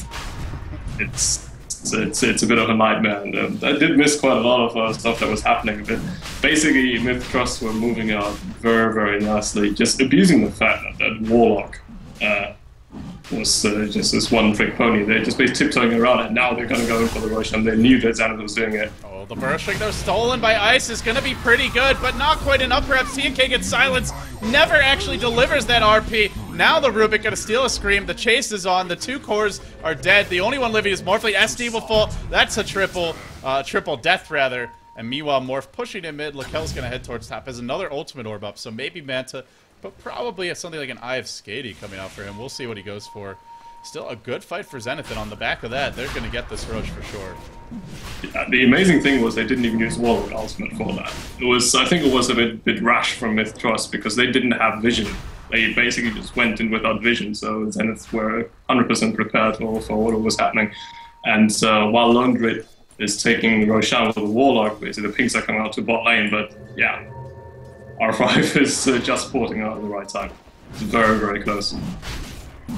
It's a bit of a nightmare, and I did miss quite a lot of stuff that was happening, but basically MiTH Trust were moving out very, very nicely, just abusing the fact that Warlock was just this one-trick pony. They just been tiptoeing around, and now they're going to go in for the rush, and they knew that Zenith was doing it. Oh, the Burrow Strike, though, stolen by Ice is going to be pretty good, but not quite enough. Perhaps TNK gets silenced, never actually delivers that RP. Now the Rubik going to steal a Scream. The chase is on. The two cores are dead. The only one living is Morphling. SD will fall. That's a triple death, rather. And meanwhile, Morph pushing in mid. Lakel's going to head towards top. Has another ultimate orb up, so maybe Manta, but probably something like an Eye of Skady coming out for him. We'll see what he goes for. Still a good fight for Zenith, and on the back of that, they're going to get this Roche for sure. Yeah, the amazing thing was they didn't even use Warlord Ultimate for that. I think it was a bit rash from MiTH Trust, because they didn't have vision. They basically just went in without vision, so Zenith were 100% prepared for what was happening. And while Lone Grid is taking Roshan with the Warlock, basically the pings are coming out to bot lane, but yeah, R5 is just porting out at the right time. It's very, very close.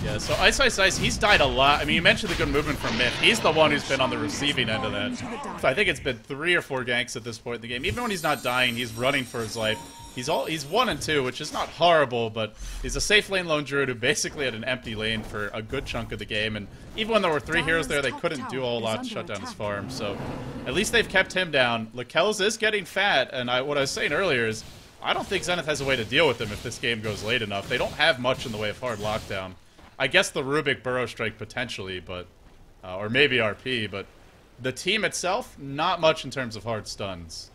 Yeah, so Ice, he's died a lot. I mean, you mentioned the good movement from MiTH. He's the one who's been on the receiving end of that. So I think it's been 3 or 4 ganks at this point in the game. Even when he's not dying, he's running for his life. He's 1 and 2, which is not horrible, but he's a safe lane lone druid who basically had an empty lane for a good chunk of the game. And even when there were 3 heroes there, they couldn't do a whole lot to shut down his farm. So at least they've kept him down. Lakelz is getting fat, and what I was saying earlier is I don't think Zenith has a way to deal with them if this game goes late enough. They don't have much in the way of hard lockdown. I guess the Rubik Burrow Strike potentially, but or maybe RP, but the team itself, not much in terms of hard stuns.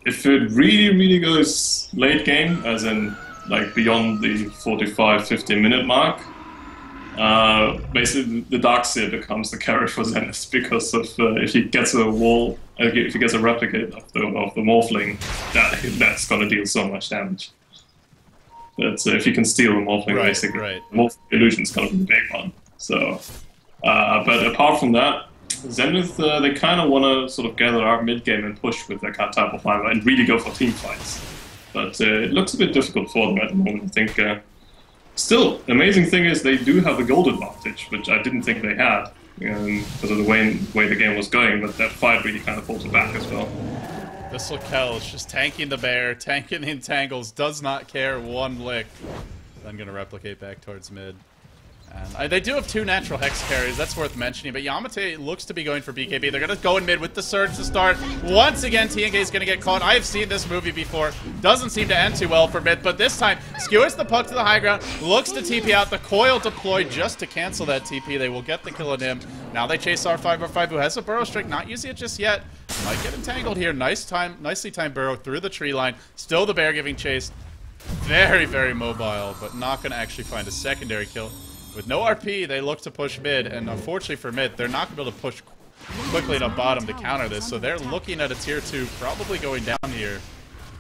If it really goes late game, as in like beyond the 45-50 minute mark, basically the Darkseer becomes the carry for Zenith because of if he gets a wall, if he gets a replicate of the Morphling, that's going to deal so much damage. But if you can steal the Morphling, basically, the Morphling illusion is going to be the big one. So, but apart from that, Zenith, they kind of want to sort of gather our mid game and push with their type of lineup and really go for team fights. But it looks a bit difficult for them at the moment. I think. Still, the amazing thing is they do have a gold advantage, which I didn't think they had because of the way the game was going. But that fight really kind of pulled it back as well. This Lakel is just tanking the bear, tanking the entangles, does not care one lick. I'm going to replicate back towards mid. And they do have 2 natural Hex carries, that's worth mentioning, but Yamate looks to be going for BKB. They're going to go in mid with the Surge to start. Once again, TNK is going to get caught. I have seen this movie before. Doesn't seem to end too well for mid, but this time, skewers the puck to the high ground, looks to TP out, the coil deployed just to cancel that TP. They will get the kill on him. Now they chase R5, who has a Burrow Strike, not using it just yet. Might get entangled here. Nicely timed Burrow through the tree line. Still the bear giving chase. Very mobile, but not going to actually find a secondary kill. With no RP, they look to push mid, and unfortunately for mid, they're not going to be able to push quickly enough bottom to counter this, so they're looking at a tier 2 probably going down here.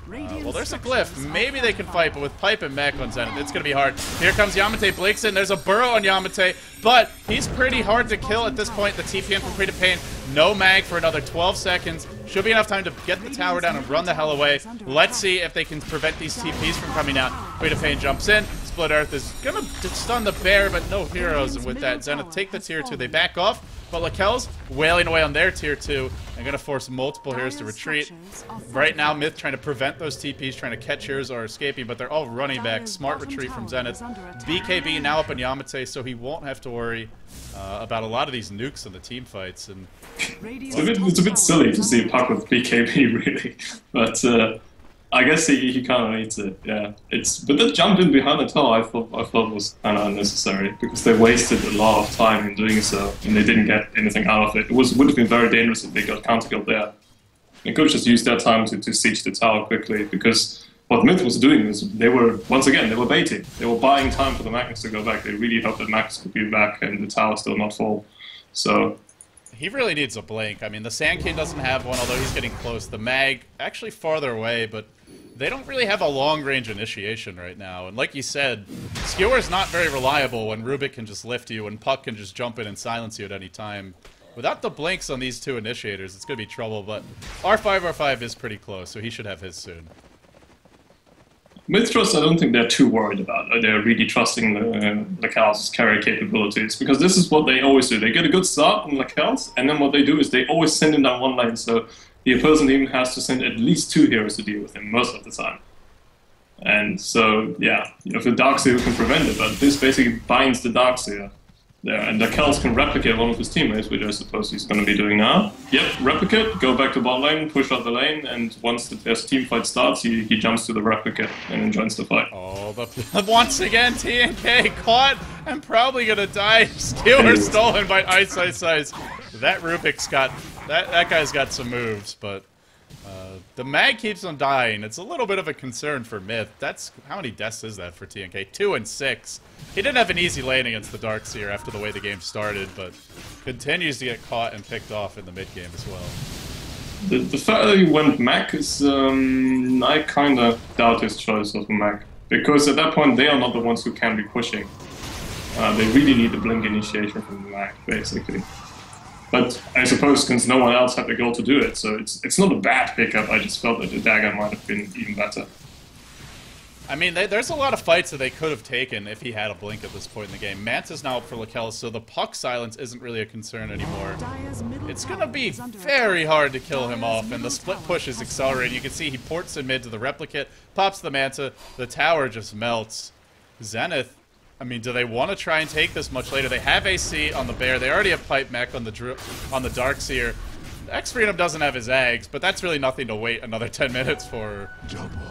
Well, there's a glyph. Maybe they can fight, but with Pipe and Mech on Zenith, it's going to be hard. Here comes Yamate, blinks in. There's a Burrow on Yamate, but he's pretty hard to kill at this point. The TPN from Free to Pain. No mag for another 12 seconds. Should be enough time to get the tower down and run the hell away. Let's see if they can prevent these TPs from coming out. Free to Pain jumps in. Split Earth is going to stun the bear, but no heroes. And with that, Zenith take the tier 2. They back off. But Lakel's wailing away on their tier 2 and going to force multiple heroes to retreat. Right now, MiTH trying to prevent those TPs, trying to catch heroes or escaping, but they're all running back. Smart retreat from Zenith. BKB now up on Yamate, so he won't have to worry about a lot of these nukes in the team fights. And it's a bit silly to see Puck with BKB, really. But I guess he kind of needs it, yeah. But that jump in behind the tower I thought was kind of unnecessary because they wasted a lot of time in doing so and they didn't get anything out of it. It would have been very dangerous if they got counter-killed there. They could have just used that time to siege the tower quickly because what MiTH was doing is they were baiting. They were buying time for the Magnus to go back. They really hoped that Magnus could be back and the tower still not fall. So he really needs a blink. I mean, the Sand King doesn't have one, although he's getting close. The Mag, actually farther away, but they don't really have a long-range initiation right now. And like you said, Skewer's not very reliable when Rubik can just lift you and Puck can just jump in and silence you at any time. Without the blinks on these 2 initiators, it's going to be trouble, but R5 is pretty close, so he should have his soon. MiTH Trust, I don't think they're too worried about. They're really trusting Lakel's carry capabilities because this is what they always do. They get a good start on Lakel's, and then what they do is they always send him down one lane, so the opposing team has to send at least 2 heroes to deal with him most of the time. And so, yeah, if the Darkseer can prevent it, but this basically binds the Darkseer there. And the Kells can replicate one of his teammates, which I suppose he's going to be doing now. Yep, replicate, go back to bot lane, push out the lane, and once the team fight starts, he jumps to the replicate and then joins the fight. Oh, but once again, TNK caught and probably going to die. Skewer stolen by Ice. That Rubik's got... That guy's got some moves, but the mag keeps on dying. It's a little bit of a concern for MiTH. That's how many deaths is that for TNK? 2 and 6. He didn't have an easy lane against the Darkseer after the way the game started, but continues to get caught and picked off in the mid game as well. The fact that he went Mac is I kind of doubt his choice of a Mac because at that point they are not the ones who can be pushing. They really need the blink initiation from the Mac, basically. But I suppose since no one else had the goal to do it, so it's not a bad pickup. I just felt that the dagger might have been even better. I mean, there's a lot of fights that they could have taken if he had a blink at this point in the game. Manta's now up for Lakel, so the Puck silence isn't really a concern anymore. It's going to be very hard to kill him off, and the split push is accelerating. You can see he ports in mid to the replicate, pops the Manta, the tower just melts. Zenith, I mean, do they want to try and take this much later? They have AC on the Bear. They already have Pipe Mech on the Darkseer. X Freedom doesn't have his eggs, but that's really nothing to wait another 10 minutes for,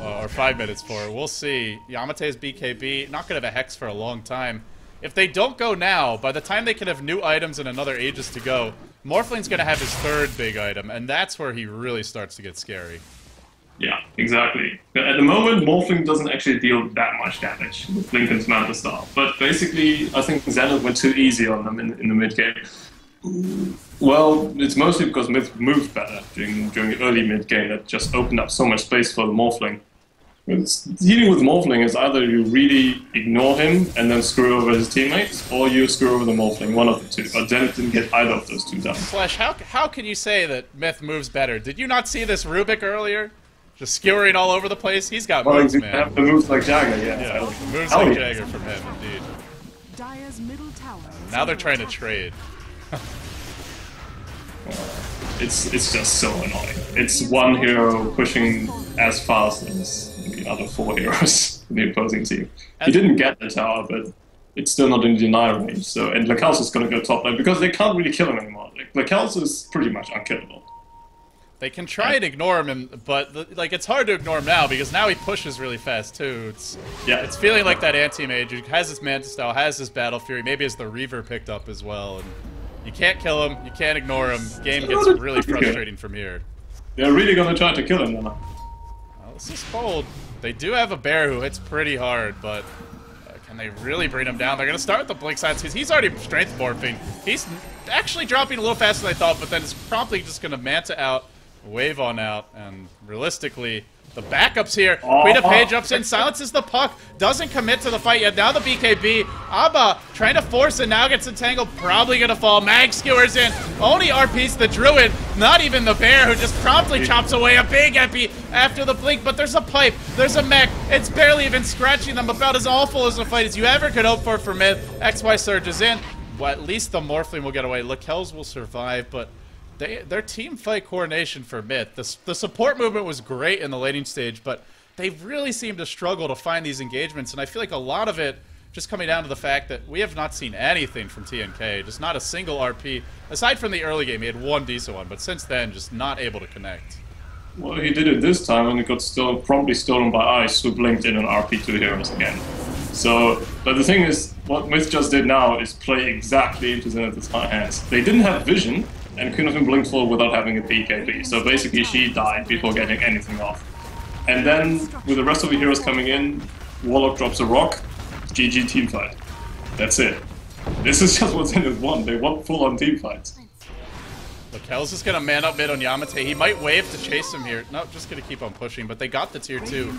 or 5 minutes for. We'll see. Yamate's BKB, not going to have a Hex for a long time. If they don't go now, by the time they can have new items and another Aegis to go, Morphling's going to have his third big item, and that's where he really starts to get scary. Yeah, exactly. But at the moment, Morphling doesn't actually deal that much damage with Linken's Manta Star. But basically, I think Zenith went too easy on them in the mid-game. Well, it's mostly because MiTH moved better during the early mid-game. That just opened up so much space for the Morphling. Dealing with Morphling is either you really ignore him and then screw over his teammates, or you screw over the Morphling, one of the two. But Zenith didn't get either of those two done. Flash, how can you say that MiTH moves better? Did you not see this Rubik earlier? Just skewering all over the place? He's got moves, man. Have the moves like Jagger, Yeah, moves like Jagger from him, indeed. Dire's middle tower. Now they're trying to trade. It's just so annoying. It's one hero pushing as fast as the other 4 heroes in the opposing team. He didn't get the tower, but it's still not in deny range. So, and Lakel's is going to go top lane because they can't really kill him anymore. Lakel's is pretty much unkillable. They can try and ignore him, but it's hard to ignore him now because now he pushes really fast too. It's feeling like that anti-mage who has his Manta Style, has his Battle Fury, maybe has the Reaver picked up as well. And you can't kill him, you can't ignore him. Game gets really frustrating from here. They're really going to try to kill him now. Well, this is bold. They do have a bear who hits pretty hard, but can they really bring him down? They're going to start with the Blink Silence because he's already strength morphing. He's actually dropping a little faster than I thought, but then it's promptly just going to Manta out. Wave on out, and realistically, the backups here. Quita Page ups in, silences the puck, doesn't commit to the fight yet. Now the BKB. Abba trying to force it, now gets entangled, probably gonna fall. Mag skewers in, only RP's the Druid, not even the Bear, who just promptly chops away a big epi after the blink. But there's a pipe, there's a mech, it's barely even scratching them. About as awful as a fight as you ever could hope for MiTH. XY surges in. Well, at least the Morphling will get away. Lakel's will survive, but their team fight coordination for MiTH, the support movement was great in the laning stage, but they really seem to struggle to find these engagements, and I feel like a lot of it just coming down to the fact that we have not seen anything from TNK, just not a single RP. Aside from the early game, he had one decent one, but since then, just not able to connect. Well, he did it this time, and it got promptly stolen by Ice, who blinked in on RP2 heroes again. So, but the thing is, what MiTH just did now is play exactly into Zenith's hands. They didn't have vision, and couldn't have been blinked forward without having a BKB. So basically she died before getting anything off. And then, with the rest of the heroes coming in, Warlock drops a rock, GG teamfight. That's it. This is just what Zenith want. They want full-on teamfights. Lakel's just gonna man up mid on Yamate. He might wave to chase him here. No, just gonna keep on pushing, but they got the tier 2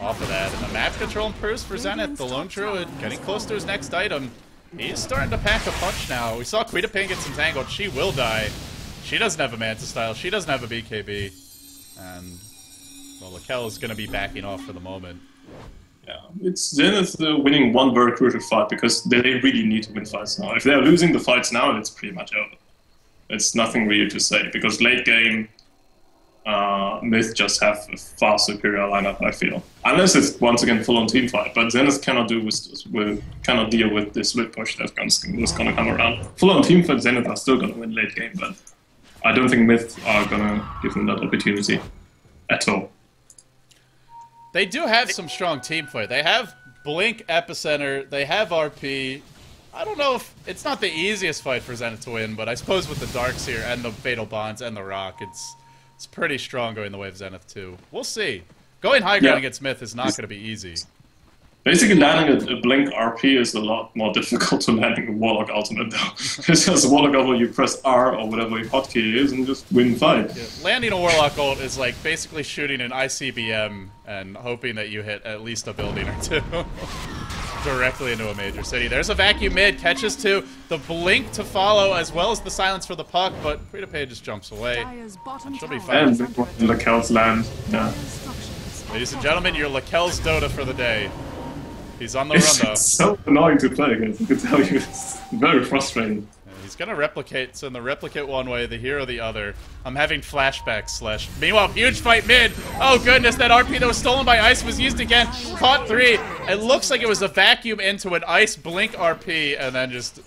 off of that. And the map control improves for Zenith. The Lone Druid getting close to his next item. He's starting to pack a punch now. We saw Quita Ping gets entangled. She will die. She doesn't have a Manta Style. She doesn't have a BKB. And, well, Lakel is going to be backing off for the moment. Yeah, it's Zenith winning one very crucial fight because they really need to win fights now. If they're losing the fights now, it's pretty much over. It's nothing really to say because late game, MiTH just have a far superior lineup, I feel. Unless it's once again full-on team fight, but Zenith cannot deal with this split push that's gonna come around. Full-on team fight, Zenith are still gonna win late game, but I don't think MiTH are gonna give them that opportunity at all. They do have some strong team fight. They have Blink, Epicenter, they have RP. I don't know if it's not the easiest fight for Zenith to win, but I suppose with the Darks here and the Fatal Bonds and the Rock, it's pretty strong going the way of Zenith too. We'll see. Going high ground against MiTH is not going to be easy. Basically, landing a Blink RP is a lot more difficult than landing a Warlock Ultimate, though. It's just a Warlock Ultimate, you press R or whatever your hotkey is and just win fight. Yeah, landing a Warlock ult is like basically shooting an ICBM and hoping that you hit at least a building or two. Directly into a major city. There's a vacuum mid, catches 2, the blink to follow, as well as the silence for the puck, but Quita Page just jumps away. And she'll be fine. And Lakel's land. Yeah. Ladies and gentlemen, your Lakel's Dota for the day. He's on the run, though. It's so annoying to play against, I can tell you. It's very frustrating. He's gonna replicate, so in the replicate one way, the hero the other. I'm having flashbacks slash... Meanwhile, huge fight mid! Oh goodness, that RP that was stolen by Ice was used again. Caught 3. It looks like it was a vacuum into an Ice Blink RP, and then just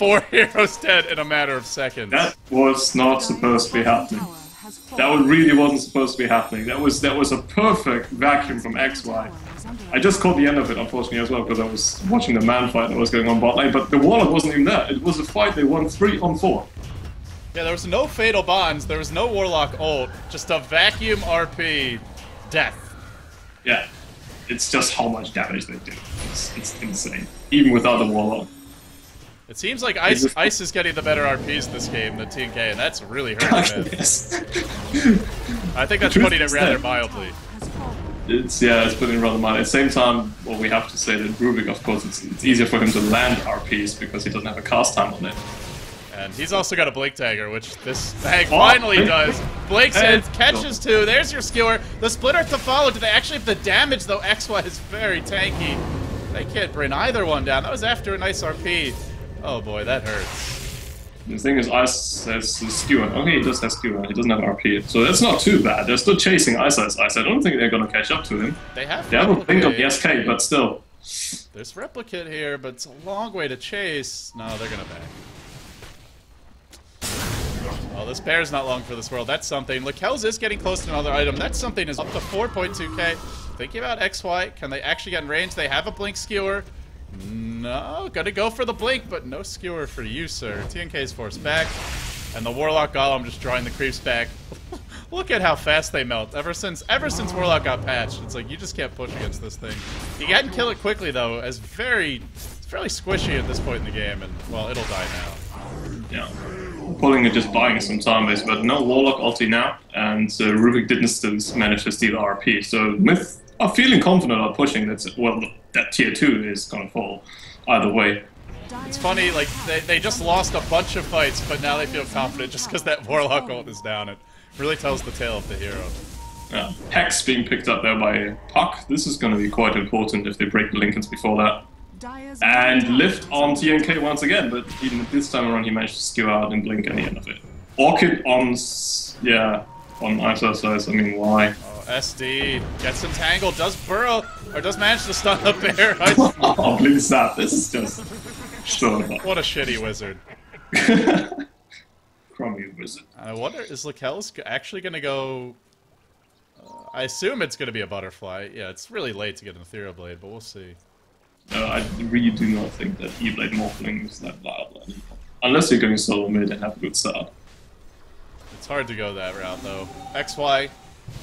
4 heroes dead in a matter of seconds. That was not supposed to be happening. That really wasn't supposed to be happening. That was a perfect vacuum from XY. I just caught the end of it, unfortunately, as well, because I was watching the man fight that was going on bot lane, but the Warlock wasn't even there. It was a fight they won 3-on-4. Yeah, there was no Fatal Bonds, there was no Warlock ult, just a vacuum RP death. Yeah, it's just how much damage they do. It's insane, even without the Warlock. It seems like Ice is getting the better RPs this game than TNK, and that's really hurting it. Yes. I think that's putting it rather mildly. It's putting it rather mildly. At the same time, well, we have to say that Rubik, of course, it's easier for him to land RPs because he doesn't have a cast time on it. And he's also got a Blink Dagger, which this tag finally does. Blinks in, catches 2, there's your skewer. The splitter to follow. Do they actually have the damage, though? XY is very tanky. They can't bring either one down. That was after a nice RP. Oh boy, that hurts. The thing is, Ice has skewer. Okay, he does have skewer. He doesn't have RP. So that's not too bad. They're still chasing Ice. I don't think they're going to catch up to him. They have a blink of the SK, but still. There's Replicate here, but it's a long way to chase. No, they're going to back. Oh, this bear's not long for this world. That's something. Lakel's is getting close to another item. That's something is up to 4.2k. Thinking about XY. Can they actually get in range? They have a blink skewer. No, gonna go for the blink, but no skewer for you, sir. TNK's forced back. And the Warlock Golem just drawing the creeps back. Look at how fast they melt. Ever since Warlock got patched, it's like you just can't push against this thing. You can kill it quickly though, as it's fairly squishy at this point in the game, and well, it'll die now. Yeah. Pulling it, just buying some time base, but no Warlock ulti now, and Rubik didn't still manage to steal RP. So MiTH are feeling confident on pushing. That tier 2 is gonna fall either way. It's funny, like they just lost a bunch of fights, but now they feel confident just because that Warlock ult is down. It really tells the tale of the hero. Yeah. Hex being picked up there by Puck. This is going to be quite important if they break the Lincolns before that. And lift on TNK once again, but even this time around he managed to skew out and blink at the end of it. Orchid on, on Ice. I mean, why? Oh, SD gets entangled, does burrow, or does manage to stun the bear. Oh, please stop. This is just so what a shitty wizard. Crummy wizard. I wonder, is Lakel's actually going to go... I assume it's going to be a butterfly. Yeah, it's really late to get an Ethereal Blade, but we'll see. I really do not think that E-Blade Morphling is that viable anymore. Unless you're going solo mid and have a good start. It's hard to go that route, though. XY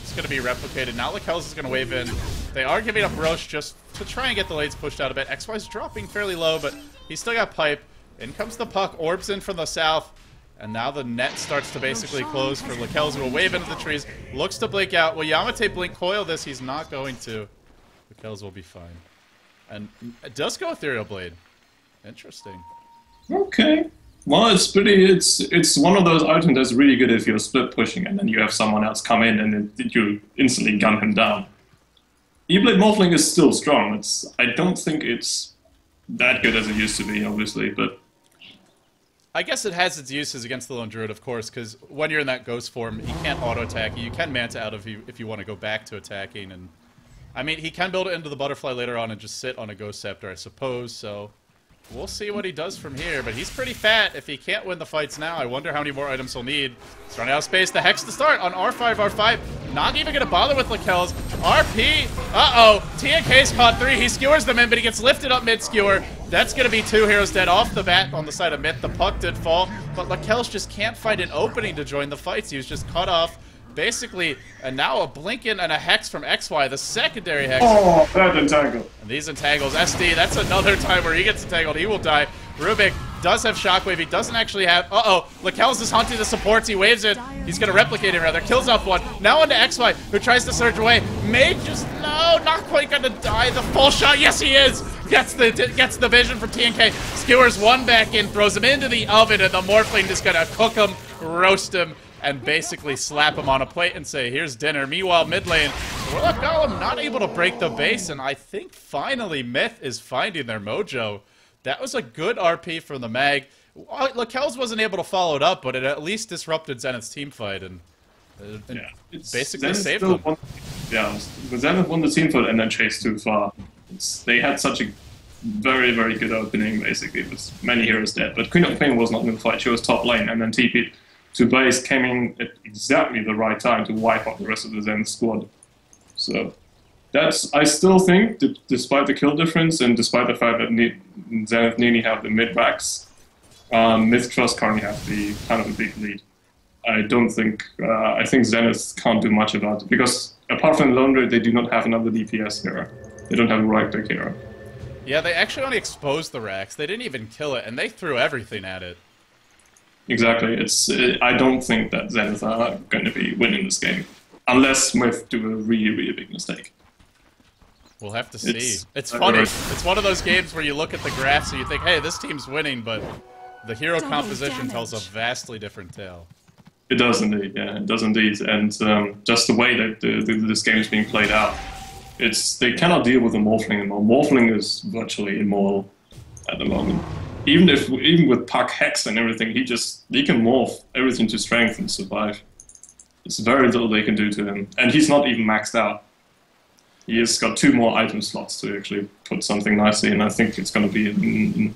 is going to be replicated. Now Lakel's is going to wave in. They are giving up Roche just to try and get the lanes pushed out a bit. XY's dropping fairly low, but he's still got Pipe. In comes the Puck. Orbs in from the south. And now the net starts to basically close for Lakel's, who will wave into the trees. Looks to blink out. Will Yamate blink coil this? He's not going to. Lakel's will be fine. And it does go Ethereal Blade. Interesting. Okay. Well, it's pretty. It's one of those items that's really good if you're split pushing and then you have someone else come in and you instantly gun him down. E-Blade Morphling is still strong. I don't think it's that good as it used to be, obviously, but I guess it has its uses against the Lone Druid, of course, because when you're in that ghost form, he can't auto-attack you. You can Manta out if you want to go back to attacking, and I mean, he can build it into the butterfly later on and just sit on a Ghost Scepter, I suppose, so we'll see what he does from here, but he's pretty fat. If he can't win the fights now, I wonder how many more items he'll need. He's running out of space. The Hex to start on R5. Not even going to bother with Lakel's. RP. Uh-oh. TNK's caught 3. He skewers them in, but he gets lifted up mid-skewer. That's going to be 2 heroes dead off the bat on the side of MiTH. The Puck did fall, but Lakel's just can't find an opening to join the fights. He was just cut off. Basically, and now a Blinken and a Hex from XY, the secondary Hex. Oh, that entangled. And these entangles. SD, that's another time where he gets entangled. He will die. Rubik does have Shockwave. He doesn't actually have... Uh-oh. Lakel's is hunting the supports. He waves it. He's going to replicate it, rather. Kills off one. Now onto XY, who tries to surge away. May just... No, not quite going to die. The full shot. Yes, he is. Gets the vision from TNK. Skewers one back in. Throws him into the oven. And the Morphling just going to cook him, roast him, and basically slap him on a plate and say, here's dinner. Meanwhile, mid lane, Warlock Golem not able to break the base, and I think finally MiTH is finding their mojo. That was a good RP from the Mag. Lakel's wasn't able to follow it up, but it at least disrupted Zenith's team fight, and basically saved them. Yeah, Zenith won the team fight and then chased too far. They had such a very, very good opening, basically, with many heroes dead. But Queen of Pain was not in the fight. She was top lane, and then TP'd to base, came in at exactly the right time to wipe out the rest of the Zenith squad. So that's, I still think, that despite the kill difference and despite the fact that Zenith nearly have the mid-backs, MiTH Trust currently have the kind of a big lead. I don't think, I think Zenith can't do much about it, because apart from Lone Raid, they do not have another DPS hero. They don't have a right-click hero. Yeah, they actually only exposed the Rax. They didn't even kill it, and they threw everything at it. Exactly. I don't think that Zenith are going to be winning this game, unless MiTH do a really, really big mistake. We'll have to see. It's funny. It's one of those games where you look at the graphs and you think, hey, this team's winning, but the hero composition tells a vastly different tale. It does indeed, yeah, it does indeed. And just the way that this game is being played out, they cannot deal with the Morphling anymore. Morphling is virtually immoral at the moment. Even with Puck Hex and everything, he can morph everything to strength and survive. There's very little they can do to him. And he's not even maxed out. He has got 2 more item slots to actually put something nicely in. I think it's going to be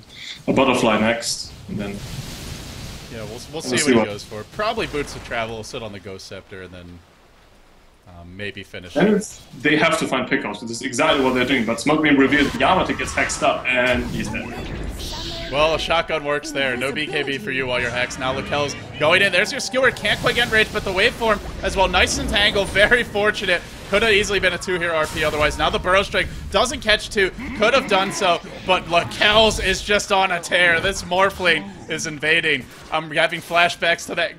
a butterfly next, and then... Yeah, we'll see what he goes for. Probably Boots of Travel will sit on the Ghost Scepter, and then maybe finish. And they have to find pickoffs. This is exactly what they're doing. But Smoke being revealed, Yamata gets hexed up, and he's dead. Well, a shotgun works there. No BKB for you while you're hexed. Now Lakel's going in. There's your skewer. Can't quite get enraged, but the waveform as well. Nice and tangled. Very fortunate. Could have easily been a 2-hero RP otherwise. Now the Burrow Strike doesn't catch 2. Could have done so, but Lakel's is just on a tear. This Morphling is invading. I'm having flashbacks to that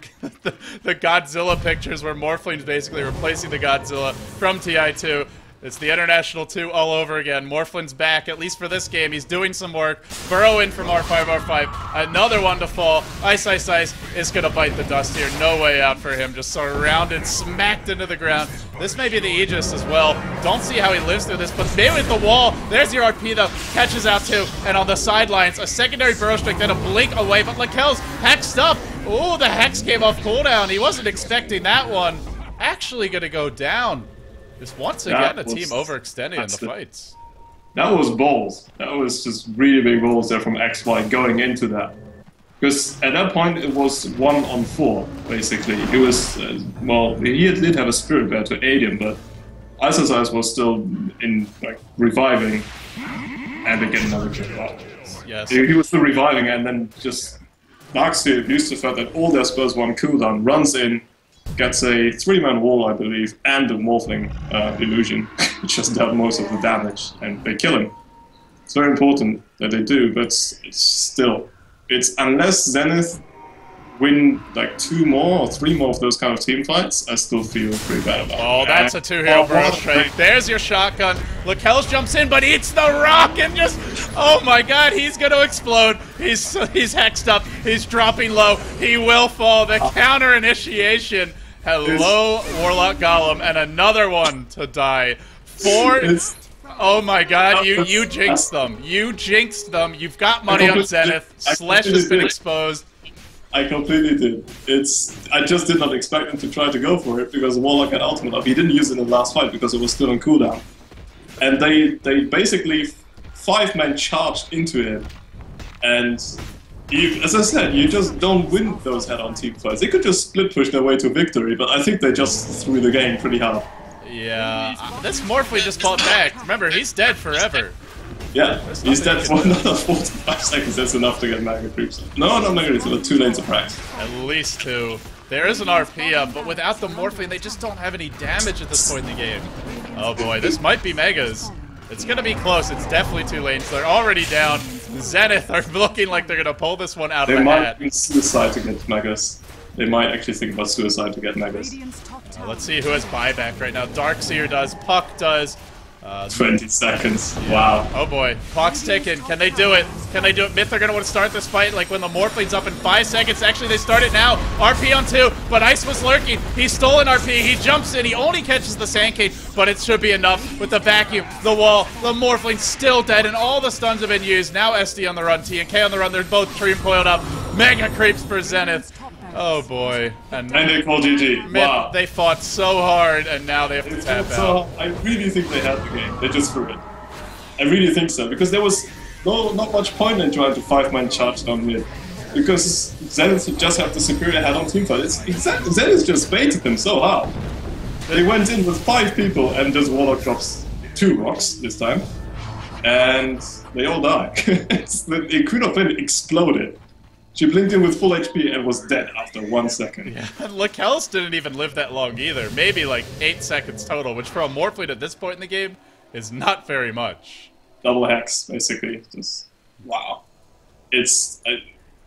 the Godzilla pictures where Morphling's basically replacing the Godzilla from TI2. It's the International 2 all over again. Morphling's back, at least for this game. He's doing some work. Burrow in from R5, R5. Another one to fall. Ice, Ice, Ice is going to bite the dust here. No way out for him. Just surrounded, smacked into the ground. This may be the Aegis as well. Don't see how he lives through this, but maybe with the wall. There's your RP, though. Catches out, too. And on the sidelines, a secondary Burrow Strike, then a blink away. But Lakel's hexed up. Ooh, the Hex came off cooldown. He wasn't expecting that one. Actually going to go down. Just once again, a team overextending in the fights. That was balls. That was just really big balls there from XY going into that. Because at that point, it was 1-on-4, basically. He was, well, he did have a Spirit Bear to aid him, but Ice was still in, like, reviving, and they get another kill. Yes. He was still reviving, and then just Darkseer used the fact that all their spells were on cooldown, runs in, gets a 3-man wall, I believe, and a Morphling illusion, which just dealt most of the damage, and they kill him. It's very important that they do, but it's still, unless Zenith win like 2 more or 3 more of those kind of team fights, I still feel pretty bad about it. Oh, that's a 2-hero Burrow Strike. There's your shotgun. Lakel's jumps in, but eats the rock and just, oh my god, he's gonna explode. He's hexed up. He's dropping low. He will fall. The counter initiation. Hello, Warlock Golem, and another one to die. 4. Oh my god, you jinxed them. You jinxed them. You've got money on Zenith. Slash has been exposed. I completely did. I just did not expect him to try to go for it because Warlock had ultimate up. He didn't use it in the last fight because it was still on cooldown. And they basically 5-man charged into him. And as I said, you just don't win those head-on team fights. They could just split push their way to victory, but I think they just threw the game pretty hard. Yeah, this Morphling just fought back. Remember, he's dead forever. Yeah, he's dead for another 45 seconds. That's enough to get Mega Creeps. No, not Mega Creeps, but 2 lanes of Prax. At least 2. There is an RP up, but without the Morphling, they just don't have any damage at this point in the game. Oh boy, this might be Megas. It's gonna be close. It's definitely 2 lanes. They're already down. Zenith are looking like they're gonna pull this one out of the hat. They might suicide to get Megas. They might actually think about suicide to get Megas. Let's see who has buyback right now. Darkseer does. Puck does. 20 seconds. Yeah. Wow. Oh boy. Clock's ticking. Can they do it? Can they do it? MiTH are going to want to start this fight like when the Morphling's up in 5 seconds. Actually, they start it now. RP on 2, but Ice was lurking. He's stolen RP. He jumps in. He only catches the Sand Cage, but it should be enough with the vacuum, the wall, the Morphling still dead, and all the stuns have been used. Now SD on the run, TNK on the run. They're both Dream coiled up. Mega creeps for Zenith. Oh boy. And they call GG. Wow. They fought so hard, and now they have to tap out. I really think they had the game. They just threw it. I really think so. Because there was not much point in trying to 5-man charge down mid. Because Zenith just have the superior head-on teamfight. Zenith just baited them so hard. They went in with 5 people and just Warlock drops 2 rocks this time. And they all die. The Queen of Flame exploded. She blinked in with full HP and was dead after 1 second. Yeah, and Lakellis didn't even live that long either. Maybe like 8 seconds total, which for a Morphling at this point in the game is not very much. Double hacks, basically. Just, wow. It's...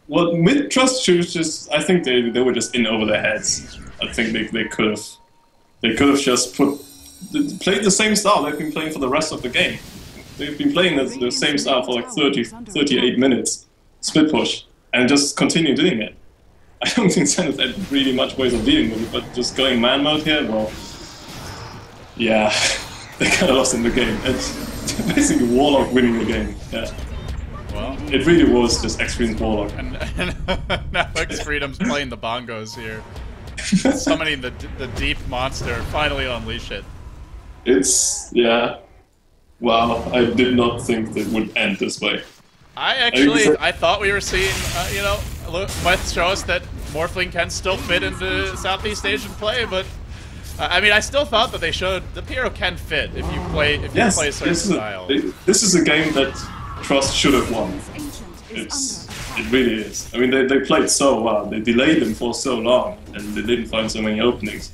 Well, MiTH should just... I think they were just in over their heads. I think they could have... They could have just played the same style they've been playing for the rest of the game. They've been playing the same style for like 38 minutes. Split push. And just continue doing it. I don't think Zenith had really much ways of dealing with it, but just going man mode here, well... Yeah, they kind of lost in the game. It's basically Warlock winning the game, yeah. Well, it really was just X-Freedom's Warlock. And now X-Freedom's playing the bongos here. Summoning the deep monster, finally unleash it. It's, yeah. Wow, I did not think that would end this way. I thought we were seeing, you know, MiTH show us that Morphling can still fit into Southeast Asian play, but I mean, I still thought that they showed the Pyro can fit if you play a certain style. This is a game that Trust should have won. It really is. I mean, they played so well. They delayed them for so long, and they didn't find so many openings.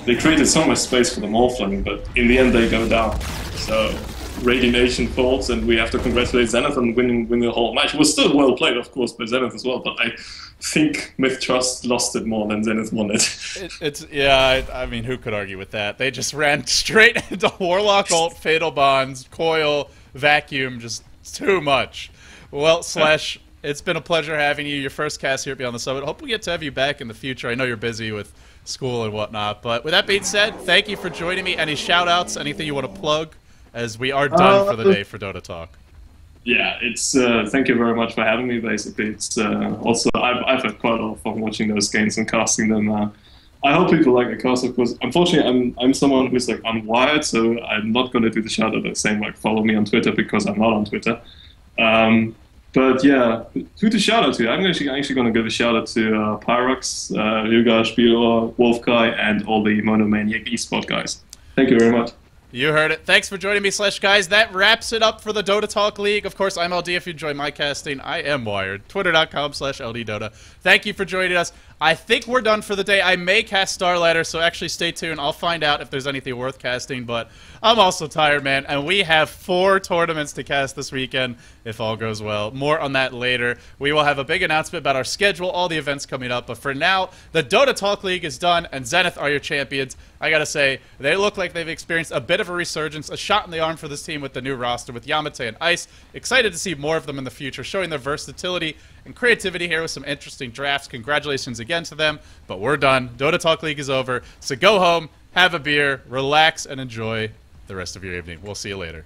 They created so much space for the Morphling, but in the end they go down. So Radiant Nation falls, and we have to congratulate Zenith on winning the whole match. It was still well played, of course, by Zenith as well, but I think MiTH Trust lost it more than Zenith won it. Yeah, I mean, who could argue with that? They just ran straight into Warlock ult, Fatal Bonds, Coil, Vacuum, just too much. Well, Slash, it's been a pleasure having you. Your first cast here at Beyond the Summit. Hope we get to have you back in the future. I know you're busy with school and whatnot, but with that being said, thank you for joining me. Any shout-outs, anything you want to plug? As we are done for the day for Dotatalk. Yeah, it's thank you very much for having me. Basically, it's also I've had quite a lot of fun watching those games and casting them. I hope people like the cast, of course. Unfortunately, I'm someone who's like unwired, so I'm not going to do the shout out saying like follow me on Twitter because I'm not on Twitter. But yeah, who to shout out to? I'm actually going to give a shout out to Pyrox, Ryuga, Spielor, Wolfkai, and all the Monomaniac eSport guys. Thank you very much. You heard it. Thanks for joining me, Slash guys. That wraps it up for the Dotatalk League. Of course, I'm LD. If you enjoy my casting, I am Wired. Twitter.com/LDDota. Thank you for joining us. I think we're done for the day. I may cast Starladder, so actually stay tuned. I'll find out if there's anything worth casting, but I'm also tired, man, and we have 4 tournaments to cast this weekend, if all goes well. More on that later. We will have a big announcement about our schedule, all the events coming up, but for now, the Dotatalk League is done, and Zenith are your champions. I gotta say, they look like they've experienced a bit of a resurgence, a shot in the arm for this team with the new roster, with Yamate and Ice. Excited to see more of them in the future, showing their versatility and creativity here with some interesting drafts. Congratulations again to them, but we're done. Dotatalk League is over, so go home, have a beer, relax, and enjoy the rest of your evening. We'll see you later.